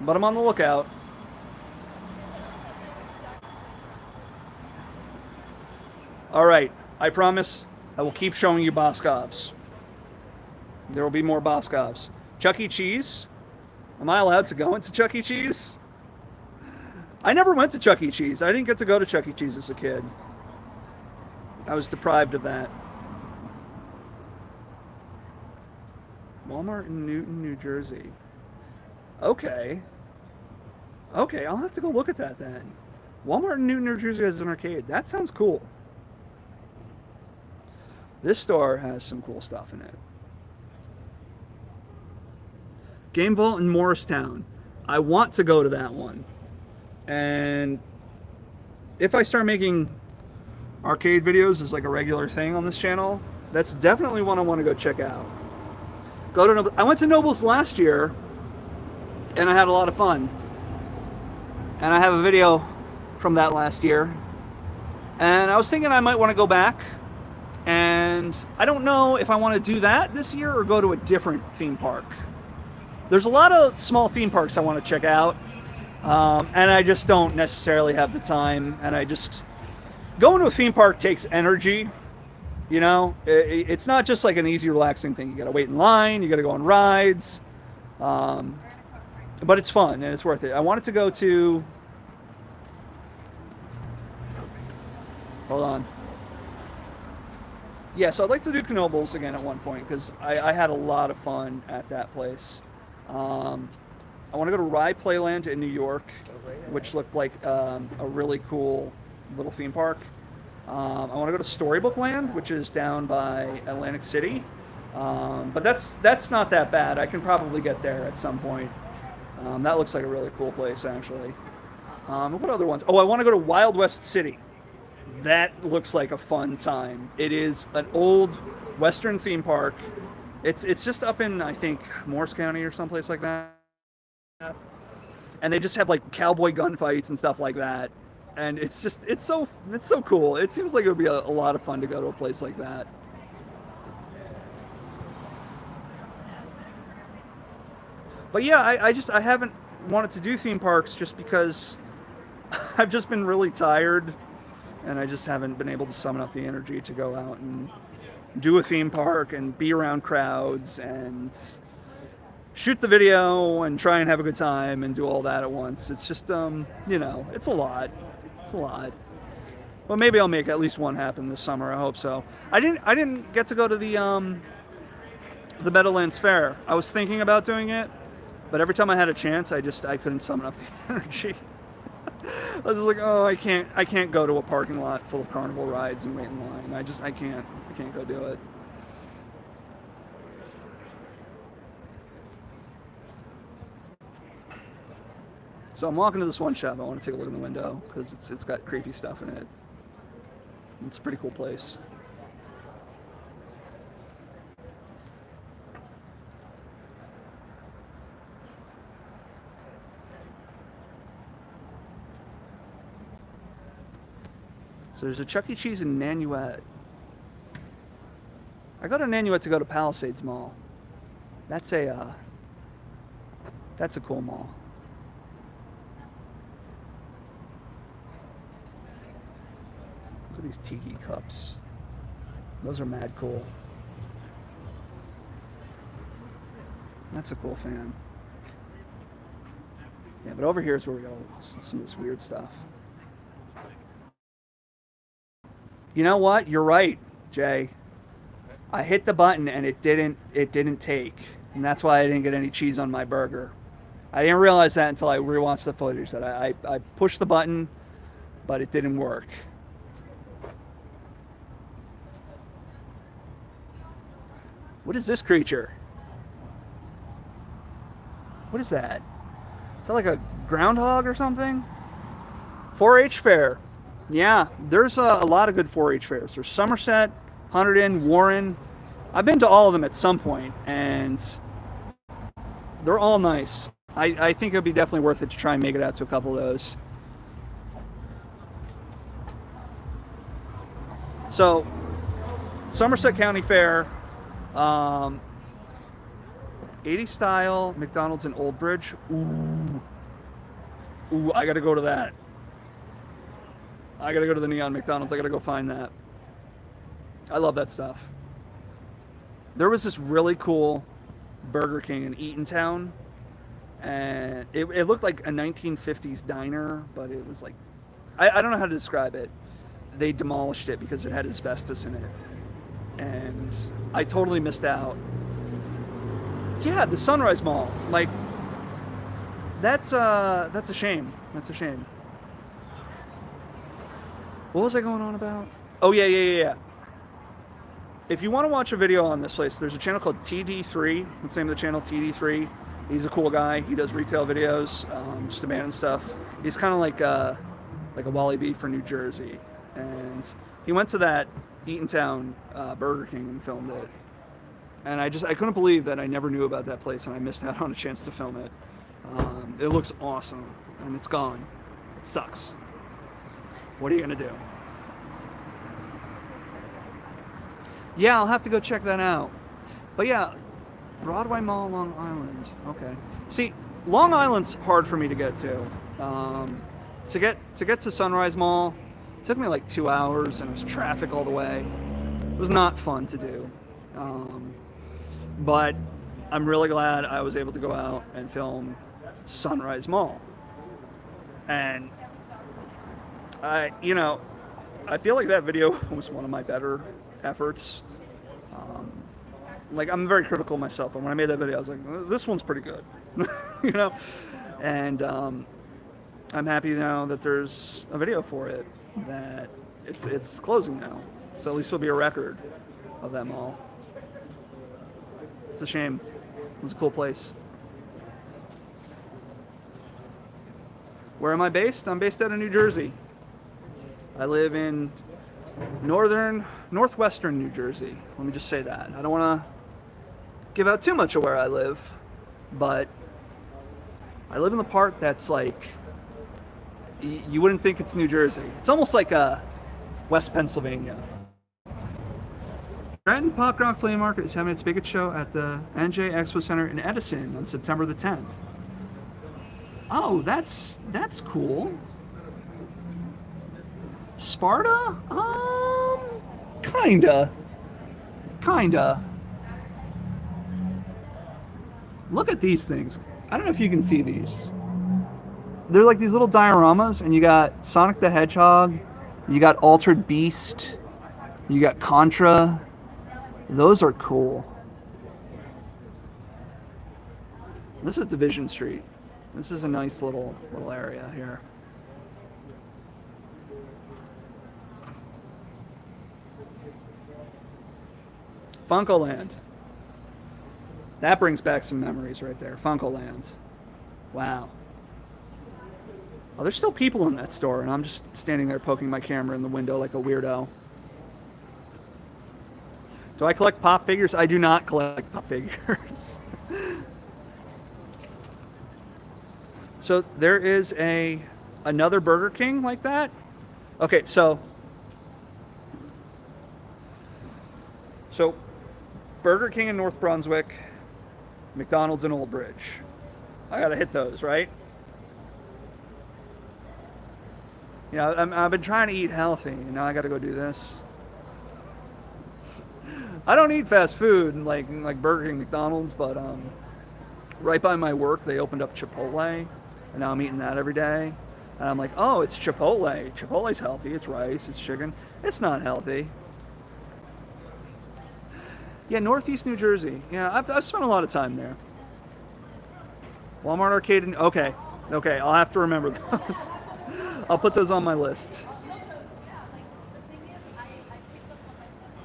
But I'm on the lookout. All right, I promise I will keep showing you Boscov's. There will be more Boscov's. Chuck E. Cheese? Am I allowed to go into Chuck E. Cheese? I never went to Chuck E. Cheese. I didn't get to go to Chuck E. Cheese as a kid. I was deprived of that. Walmart in Newton, New Jersey. Okay. Okay, I'll have to go look at that then. Walmart in Newton, New Jersey has an arcade. That sounds cool. This store has some cool stuff in it. Game Vault in Morristown. I want to go to that one. And if I start making arcade videos as like a regular thing on this channel, that's definitely one I want to go check out. I went to Noble's last year and I had a lot of fun. And I have a video from that last year. And I was thinking I might want to go back. And I don't know if I want to do that this year or go to a different theme park. There's a lot of small theme parks I want to check out. And I just don't necessarily have the time. And I just... Going to a theme park takes energy, you know? It's not just like an easy, relaxing thing. You gotta wait in line, you gotta go on rides. But it's fun and it's worth it. I wanted to go to... Hold on. Yeah, so I'd like to do Knoebels again at one point because I had a lot of fun at that place. I want to go to Rye Playland in New York, which looked like a really cool little theme park. I want to go to Storybook Land, which is down by Atlantic City. But that's not that bad. I can probably get there at some point. That looks like a really cool place, actually. What other ones? Oh, I want to go to Wild West City. That looks like a fun time. It is an old Western theme park. It's just up in, I think, Morris County or someplace like that. And they just have like cowboy gunfights and stuff like that. And it's so cool. It seems like it would be a lot of fun to go to a place like that. But yeah, I haven't wanted to do theme parks just because I've just been really tired, and I just haven't been able to summon up the energy to go out and do a theme park and be around crowds and shoot the video and try and have a good time and do all that at once. It's just you know, it's a lot. It's a lot. But maybe I'll make at least one happen this summer. I hope so. I didn't get to go to the Meadowlands Fair. I was thinking about doing it, but every time I had a chance, I couldn't summon up the energy. I was just like, oh, I can't go to a parking lot full of carnival rides and wait in line. I can't go do it. So I'm walking to this one shop. I want to take a look in the window because it's got creepy stuff in it. It's a pretty cool place. So there's a Chuck E. Cheese in Nanuet. I go to Nanuet to go to Palisades Mall. That's a cool mall. Look at these tiki cups. Those are mad cool. That's a cool fan. Yeah, but over here is where we got some of this weird stuff. You know what? You're right, Jay. I hit the button and it didn't take. And that's why I didn't get any cheese on my burger. I didn't realize that until I rewatched the footage, that I pushed the button, but it didn't work. What is this creature? What is that? Is that like a groundhog or something? 4-H fair. Yeah, there's a lot of good 4-H fairs. There's Somerset, Hunterdon, Warren. I've been to all of them at some point, and they're all nice. I think it would be definitely worth it to try and make it out to a couple of those. So, Somerset County Fair, 80 style McDonald's in Old Bridge. Ooh, I gotta go to that. I gotta go to the Neon McDonald's. I gotta go find that. I love that stuff. There was this really cool Burger King in Eatontown, and it looked like a 1950s diner, but it was like, I don't know how to describe it. They demolished it because it had asbestos in it, and I totally missed out. Yeah, the Sunrise Mall. Like, that's a shame. That's a shame. What was I going on about? Oh, yeah. If you want to watch a video on this place, there's a channel called TD3. That's the name of the channel, TD3. He's a cool guy. He does retail videos, just abandoned stuff. He's kind of like a Wally B for New Jersey. And he went to that Eatontown Burger King and filmed it. And I couldn't believe that I never knew about that place and I missed out on a chance to film it. It looks awesome, and it's gone. It sucks. What are you gonna do? Yeah, I'll have to go check that out. But yeah, Broadway Mall, Long Island. Okay. See, Long Island's hard for me to get to. To get to Sunrise Mall, it took me like 2 hours, and it was traffic all the way. It was not fun to do. But I'm really glad I was able to go out and film Sunrise Mall. And I feel like that video was one of my better efforts. Like, I'm very critical of myself, but when I made that video, I was like, this one's pretty good, you know? And I'm happy now that there's a video for it, that it's closing now. So at least it'll be a record of that mall. It's a shame. It was a cool place. Where am I based? I'm based out of New Jersey. I live in northwestern New Jersey. Let me just say that. I don't want to give out too much of where I live, but I live in the part that's like, you wouldn't think it's New Jersey. It's almost like West Pennsylvania. Stratton Pop Rock Flea Market is having its biggest show at the NJ Expo Center in Edison on September the 10th. Oh, that's cool. Sparta? Kinda. Look at these things. I don't know if you can see these. They're like these little dioramas, and you got Sonic the Hedgehog, you got Altered Beast, you got Contra. Those are cool. This is Division Street. This is a nice little area here. Funkoland. That brings back some memories right there. Funkoland. Wow. Oh, there's still people in that store, and I'm just standing there poking my camera in the window like a weirdo. Do I collect pop figures? I do not collect pop figures. So there is another Burger King like that. Okay, so Burger King in North Brunswick, McDonald's in Old Bridge. I gotta hit those, right? You know, I've been trying to eat healthy, and now I gotta go do this. I don't eat fast food like Burger King, McDonald's, but right by my work they opened up Chipotle, and now I'm eating that every day. And I'm like, oh, it's Chipotle. Chipotle's healthy. It's rice. It's chicken. It's not healthy. Yeah, Northeast New Jersey. Yeah, I've spent a lot of time there. Walmart Arcade. Okay, I'll have to remember those. I'll put those on my list.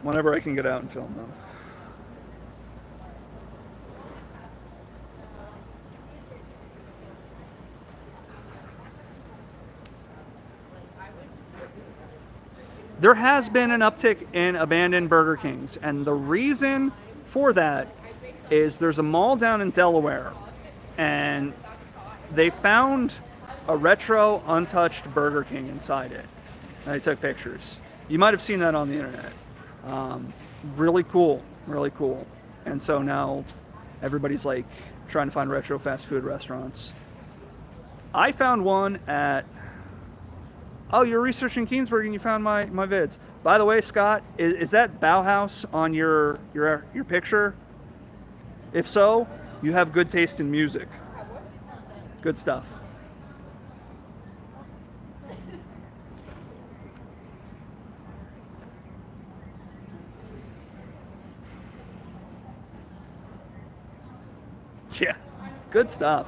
Whenever I can get out and film them. There has been an uptick in abandoned Burger Kings, and the reason for that is there's a mall down in Delaware, and they found a retro, untouched Burger King inside it. And they took pictures. You might have seen that on the internet. Really cool. And so now everybody's like trying to find retro fast food restaurants. I found one at... Oh, you're researching Keensburg and you found my vids. By the way, Scott, is that Bauhaus on your picture? If so, you have good taste in music. Good stuff. Yeah, good stuff.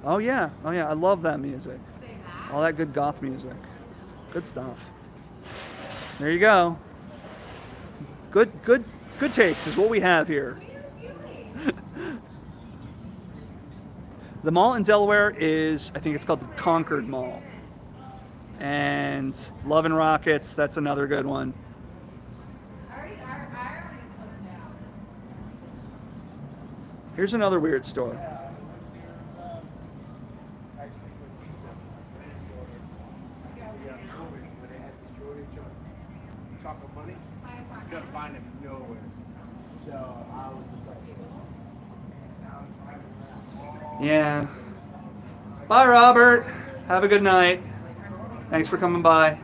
Oh yeah, I love that music. All that good goth music. Good stuff. There you go. Good taste is what we have here. The mall in Delaware is, I think it's called the Concord Mall. And Love and Rockets, that's another good one. Here's another weird store. Yeah. Bye, Robert. Have a good night. Thanks for coming by.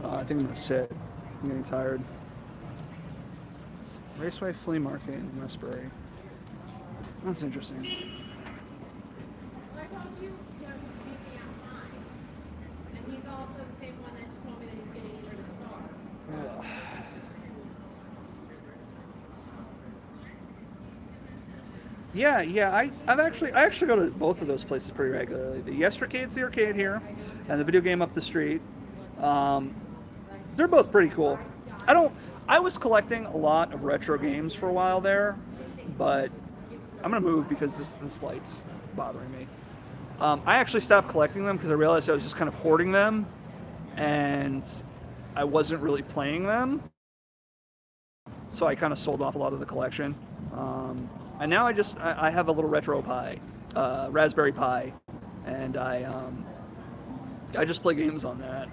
I think I'm gonna sit. I'm getting tired. Raceway Flea Market in Westbury. That's interesting. Yeah. I actually go to both of those places pretty regularly. The Yestercade's the arcade here, and the video game up the street. They're both pretty cool. I was collecting a lot of retro games for a while there, but I'm gonna move because this light's bothering me. I actually stopped collecting them because I realized I was just kind of hoarding them, and I wasn't really playing them. So I kind of sold off a lot of the collection. And now I have a little retro Pi, Raspberry Pi, and I just play games on that.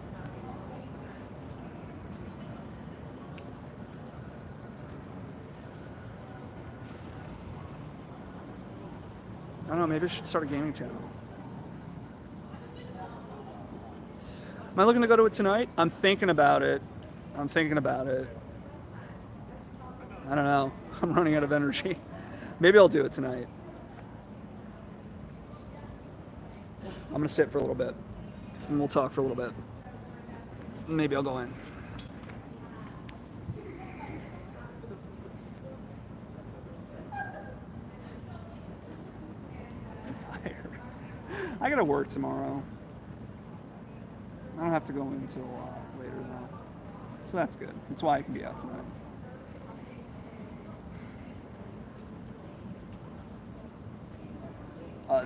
I don't know, maybe I should start a gaming channel. Am I looking to go to it tonight? I'm thinking about it. I don't know. I'm running out of energy. Maybe I'll do it tonight. I'm gonna sit for a little bit and we'll talk for a little bit. Maybe I'll go in. I'm tired. I gotta work tomorrow. I don't have to go in until later though. So that's good. That's why I can be out tonight.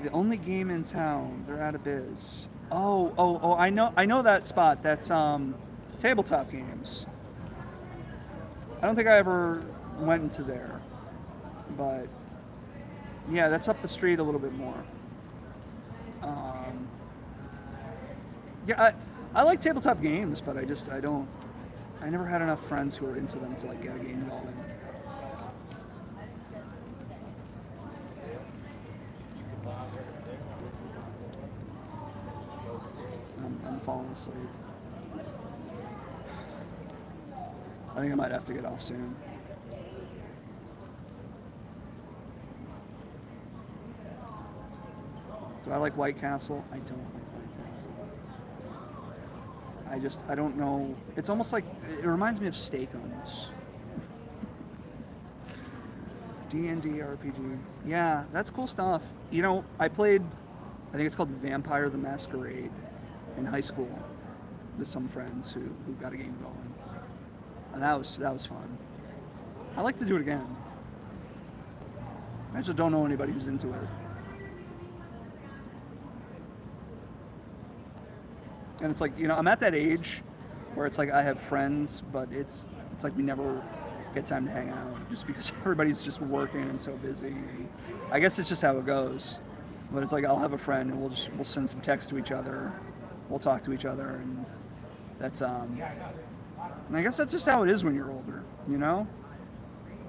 The only game in town, they're out of biz. Oh, I know that spot. That's tabletop games. I don't think I ever went into there. But yeah, that's up the street a little bit more. Yeah, I like tabletop games, but I never had enough friends who were into them to like get a game going. I'm falling asleep. I think I might have to get off soon. Do I like White Castle? I don't like White Castle. I don't know. It's almost like, it reminds me of Steak-umm. D&D RPG. Yeah, that's cool stuff. You know, I think it's called Vampire the Masquerade in high school with some friends who got a game going. And that was fun. I'd like to do it again. I just don't know anybody who's into it. And it's like, you know, I'm at that age where it's like I have friends, but it's like we never get time to hang out just because everybody's just working and so busy. And I guess it's just how it goes. But it's like I'll have a friend and we'll send some text to each other. We'll talk to each other, and that's and I guess that's just how it is when you're older, you know?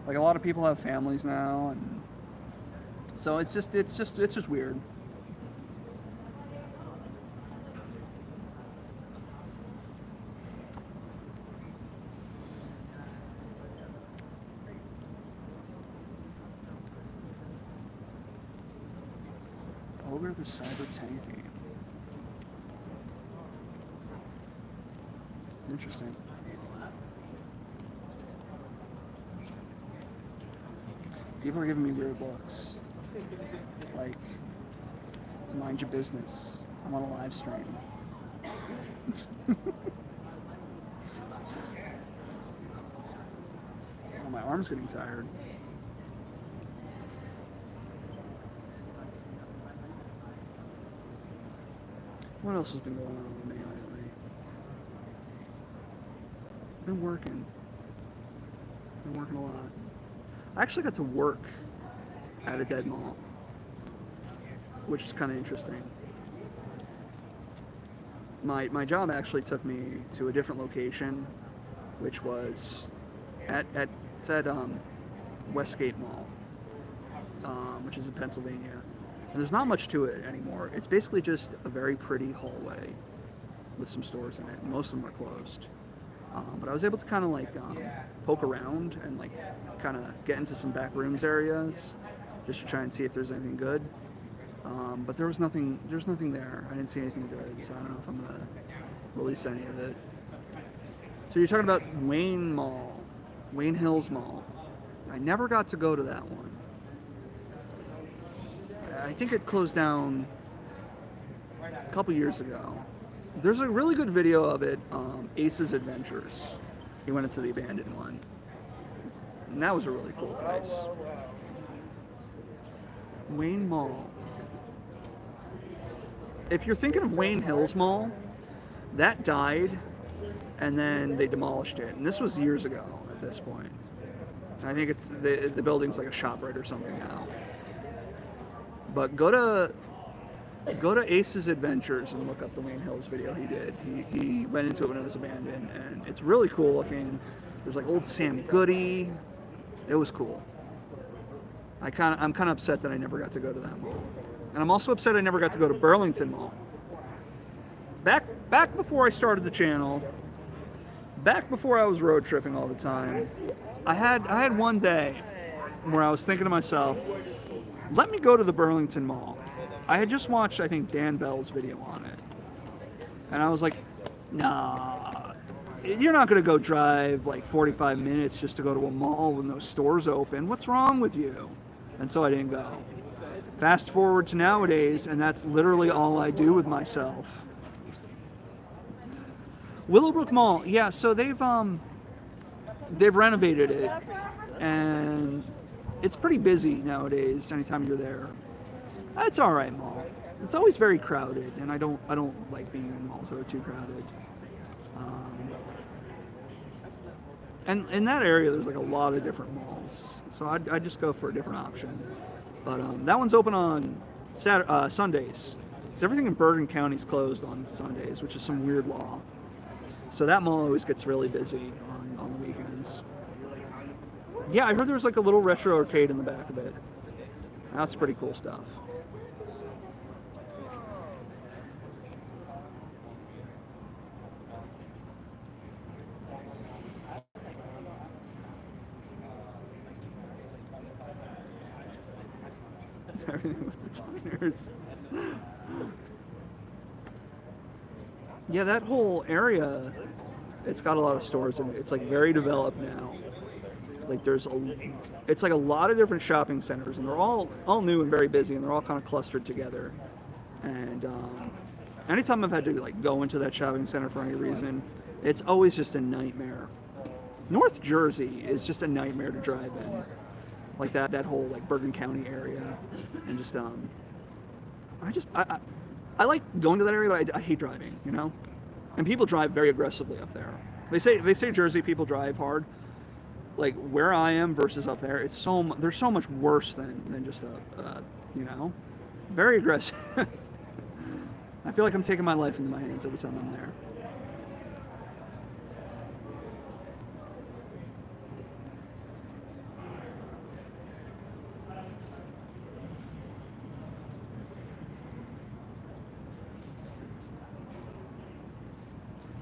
Like a lot of people have families now, and so it's just weird. Ogre the Cyber Tank game. Interesting. People are giving me weird looks. Like, mind your business. I'm on a live stream. Oh, my arm's getting tired. What else has been going on with me lately? Been working a lot. I actually got to work at a dead mall, which is kind of interesting. My job actually took me to a different location, which was at Westgate Mall, which is in Pennsylvania. And there's not much to it anymore. It's basically just a very pretty hallway with some stores in it. Most of them are closed. But I was able to kind of like poke around and like kind of get into some back rooms areas just to try and see if there's anything good. But there was nothing there. I didn't see anything good, so I don't know if I'm gonna release any of it. So you're talking about Wayne Hills Mall. I never got to go to that one. I think it closed down a couple years ago. There's a really good video of it, Ace's Adventures. He went into the abandoned one. And that was a really cool place. Wayne Mall. If you're thinking of Wayne Hills Mall, that died, and then they demolished it. And this was years ago at this point. And I think it's the building's like a ShopRite or something now. But go to Ace's Adventures and look up the Wayne Hills video he did. He went into it when it was abandoned, and it's really cool looking. There's like old Sam Goody. It was cool. I'm kind of upset that I never got to go to that mall, and I'm also upset I never got to go to Burlington Mall. Back before I started the channel, back before I was road tripping all the time, I had one day where I was thinking to myself, let me go to the Burlington Mall. I had just watched, I think, Dan Bell's video on it, and I was like, nah, you're not going to go drive like 45 minutes just to go to a mall with no stores open. What's wrong with you? And so I didn't go. Fast forward to nowadays, and that's literally all I do with myself. Willowbrook Mall, yeah, so they've renovated it, and it's pretty busy nowadays anytime you're there. It's all right mall. It's always very crowded, and I don't like being in malls that are too crowded. And in that area, there's like a lot of different malls, so I'd just go for a different option. But that one's open on Sundays. So everything in Bergen County is closed on Sundays, which is some weird law. So that mall always gets really busy on the weekends. Yeah, I heard there was like a little retro arcade in the back of it. That's pretty cool stuff. Everything with the diners. Yeah, that whole area, it's got a lot of stores in it. It's like very developed now. Like it's like a lot of different shopping centers, and they're all new and very busy, and they're all kind of clustered together. And anytime I've had to like go into that shopping center for any reason, it's always just a nightmare. North Jersey is just a nightmare to drive in. Like that whole like Bergen County area, and just I like going to that area, but I hate driving, you know. And people drive very aggressively up there. They say Jersey people drive hard. Like where I am versus up there, they're so much worse than just you know, very aggressive. I feel like I'm taking my life into my hands every time I'm there.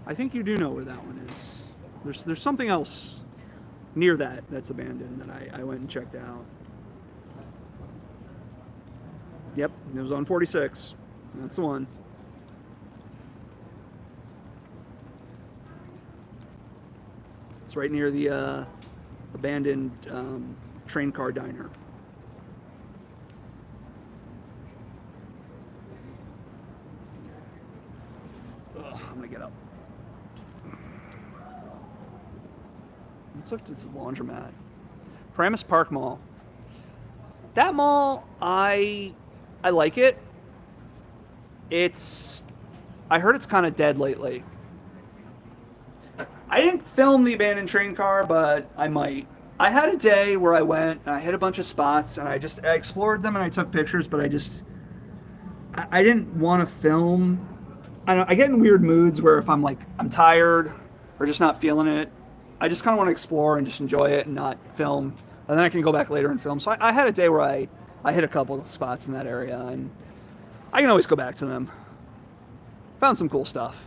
I think you do know where that one is. There's something else near that's abandoned that I went and checked out. Yep, it was on 46. That's the one. It's right near the abandoned train car diner. Ugh, I'm gonna get up. Let's look at this laundromat. Paramus Park Mall. That mall, I like it. I heard it's kind of dead lately. I didn't film the abandoned train car, but I might. I had a day where I went and I hit a bunch of spots and I explored them and I took pictures, but I didn't want to film. I get in weird moods where if I'm tired or just not feeling it, I just kind of want to explore and just enjoy it and not film. And then I can go back later and film. So I had a day where I hit a couple of spots in that area, and I can always go back to them. Found some cool stuff.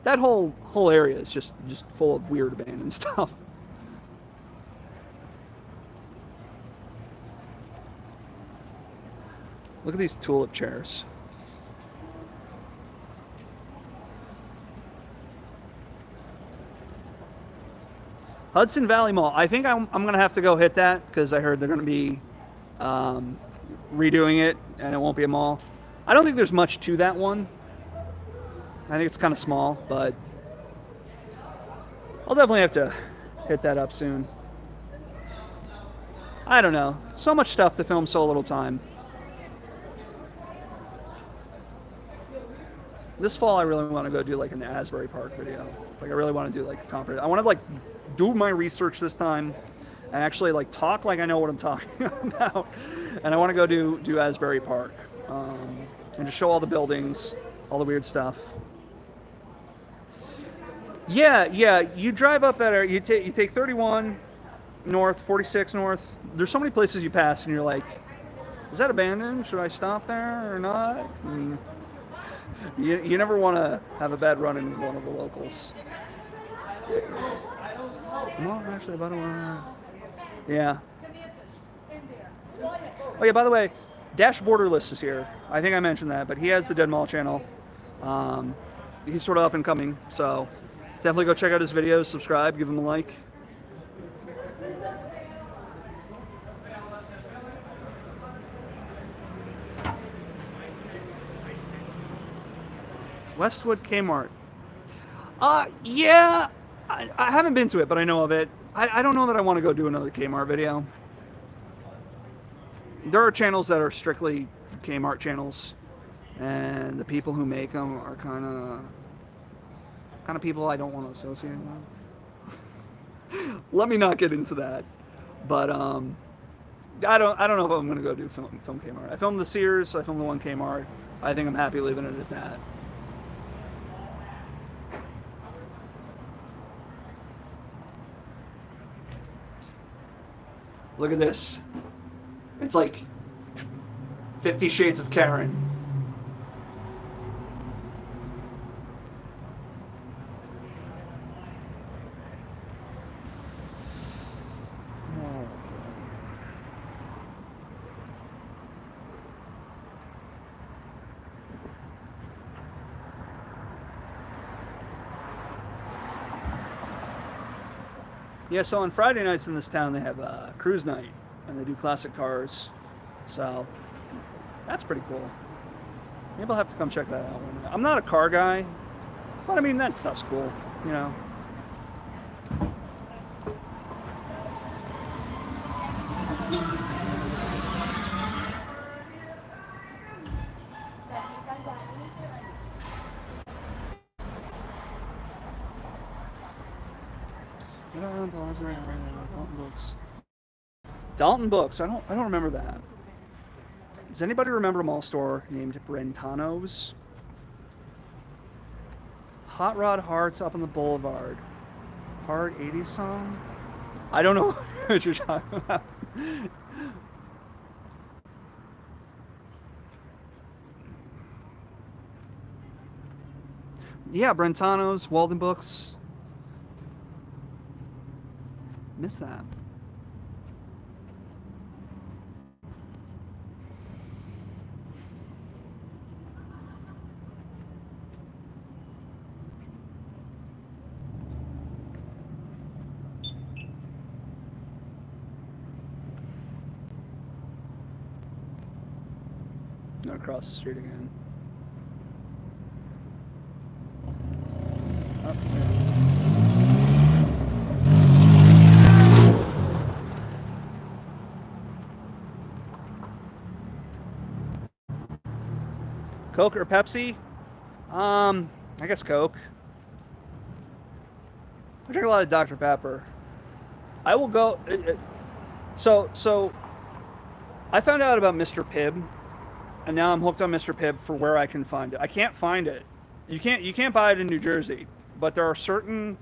That whole area is just full of weird abandoned stuff. Look at these tulip chairs. Hudson Valley Mall. I think I'm going to have to go hit that because I heard they're going to be redoing it and it won't be a mall. I don't think there's much to that one. I think it's kind of small, but I'll definitely have to hit that up soon. I don't know. So much stuff to film, so little time. This fall, I really want to go do like an Asbury Park video. Like, I really want to do like a conference. I want to like do my research this time and actually like talk like I know what I'm talking about. And I want to go do Asbury Park and just show all the buildings, all the weird stuff. Yeah. You drive up that area. You take 31 north, 46 north. There's so many places you pass, and you're like, is that abandoned? Should I stop there or not? And you never want to have a bad run-in with one of the locals. No, actually, about yeah. Oh yeah, by the way, Dash Borderless is here. I think I mentioned that, but he has the Dead Mall channel. He's sort of up and coming, so definitely go check out his videos, subscribe, give him a like. Westwood Kmart. Yeah, I haven't been to it, but I know of it. I don't know that I want to go do another Kmart video. There are channels that are strictly Kmart channels, and the people who make them are kind of people I don't want to associate with. Let me not get into that, but I don't know if I'm going to go do film Kmart. I filmed the Sears, I filmed the one Kmart. I think I'm happy leaving it at that. Look at this. It's like 50 Shades of Karen. Yeah, so on Friday nights in this town they have cruise night, and they do classic cars, so that's pretty cool. Maybe I'll have to come check that out. I'm not a car guy, but I mean, that stuff's cool, you know. Dalton Books. I don't remember that. Does anybody remember a mall store named Brentano's? Hot Rod Hearts up on the boulevard. Hard 80s song? I don't know what you're talking about. Yeah, Brentano's, Walden Books. Missed that. Across the street again. Oh, Coke or Pepsi? I guess Coke. I drink a lot of Dr. Pepper. I will go. So I found out about Mr. Pibb, and now I'm hooked on Mr. Pibb for where I can find it. I can't find it. You can't buy it in New Jersey, but there are certain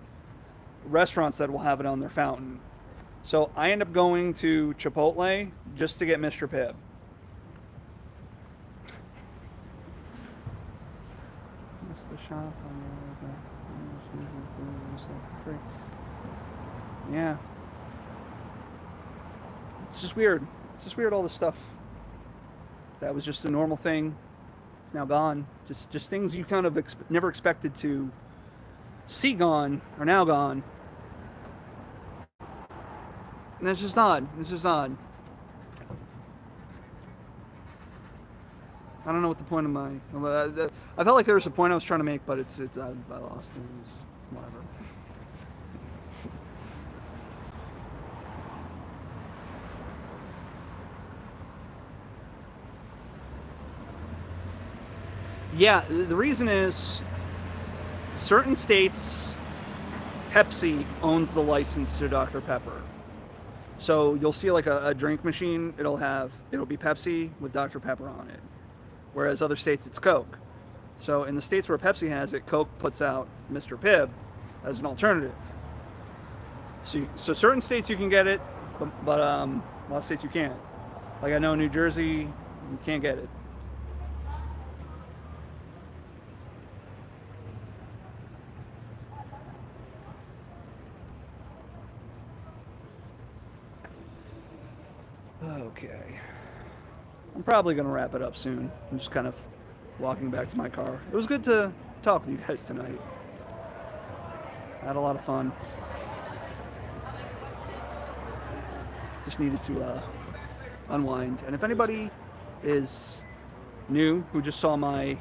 restaurants that will have it on their fountain. So I end up going to Chipotle just to get Mr. Pibb. That's the shop. Yeah. It's just weird. It's just weird, all this stuff that was just a normal thing. It's now gone. Just things you kind of never expected to see gone are now gone. And that's just odd. It's just odd. I don't know what the point of my... I felt like there was a point I was trying to make, but I lost it. Whatever. Yeah, the reason is certain states, Pepsi owns the license to Dr. Pepper. So you'll see like a drink machine, it'll be Pepsi with Dr. Pepper on it. Whereas other states it's Coke. So in the states where Pepsi has it, Coke puts out Mr. Pibb as an alternative. So certain states you can get it, but a lot of states you can't. Like I know New Jersey, you can't get it. Okay. I'm probably going to wrap it up soon. I'm just kind of walking back to my car. It was good to talk with you guys tonight. I had a lot of fun. Just needed to unwind. And if anybody is new who just saw my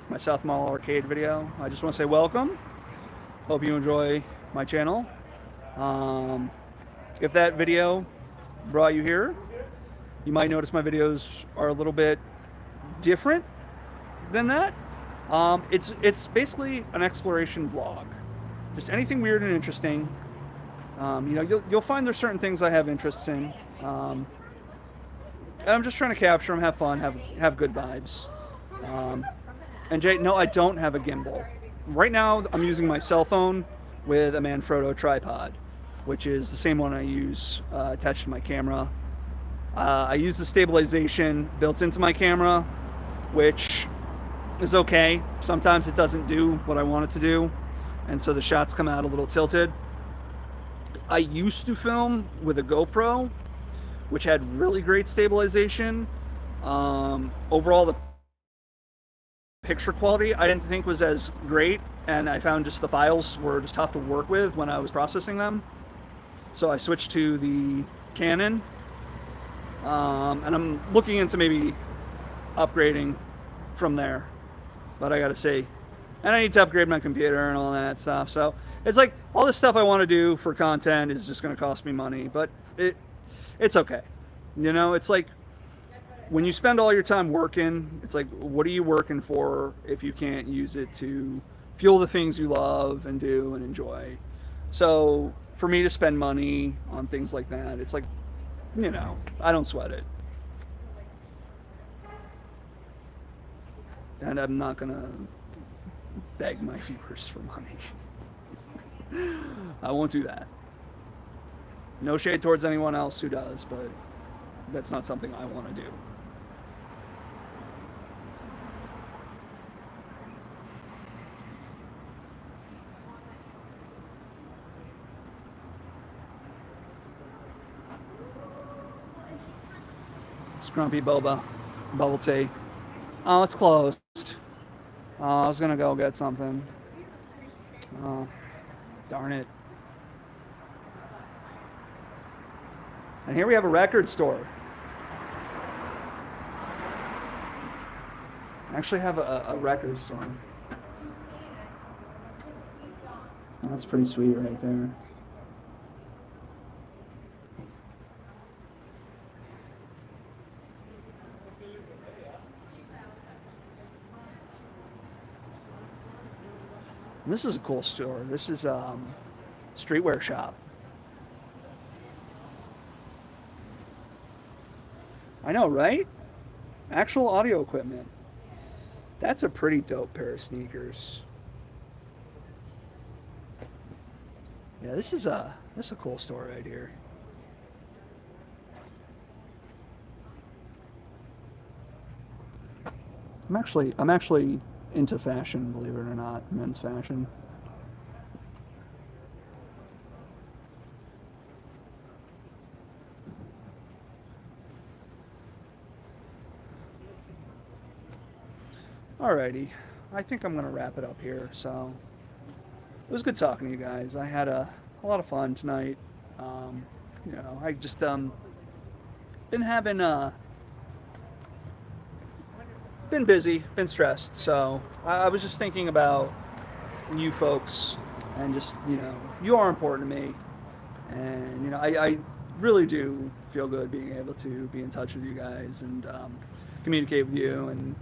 my South Mall arcade video, I just want to say welcome. Hope you enjoy my channel. If that video brought you here, you might notice my videos are a little bit different than that. It's basically an exploration vlog. Just anything weird and interesting. You'll find there's certain things I have interests in. And I'm just trying to capture them, have fun, have good vibes. And Jay, no, I don't have a gimbal. Right now, I'm using my cell phone with a Manfrotto tripod, which is the same one I use attached to my camera. I use the stabilization built into my camera, which is okay. Sometimes it doesn't do what I want it to do, and so the shots come out a little tilted. I used to film with a GoPro, which had really great stabilization. Overall, the picture quality I didn't think was as great, and I found just the files were just tough to work with when I was processing them. So I switched to the Canon, and I'm looking into maybe upgrading from there. But I gotta say, and I need to upgrade my computer and all that stuff. So it's like all this stuff I want to do for content is just going to cost me money, but it's okay. It's like when you spend all your time working, it's like, what are you working for if you can't use it to fuel the things you love and do and enjoy? So for me to spend money on things like that, it's like, I don't sweat it. And I'm not going to beg my viewers for money. I won't do that. No shade towards anyone else who does, but that's not something I want to do. Scrumpy boba, bubble tea. Oh, it's closed. I was gonna go get something. Oh, darn it. And here we have a record store. I actually have a record store. That's pretty sweet right there. This is a cool store. This is streetwear shop. I know, right? Actual audio equipment. That's a pretty dope pair of sneakers. Yeah, this is a cool store right here. I'm actually into fashion, believe it or not, men's fashion. Alrighty, I think I'm gonna wrap it up here. So it was good talking to you guys. I had a lot of fun tonight. I just been having been busy, been stressed. So I was just thinking about you folks, and just you are important to me, and I really do feel good being able to be in touch with you guys and communicate with you and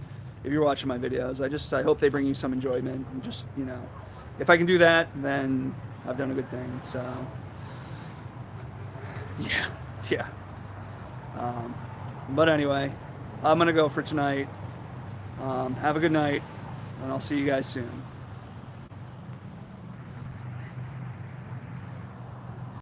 if you're watching my videos. I hope they bring you some enjoyment, and just, you know, if I can do that, then I've done a good thing. So yeah. But anyway, I'm gonna go for tonight. Have a good night, and I'll see you guys soon.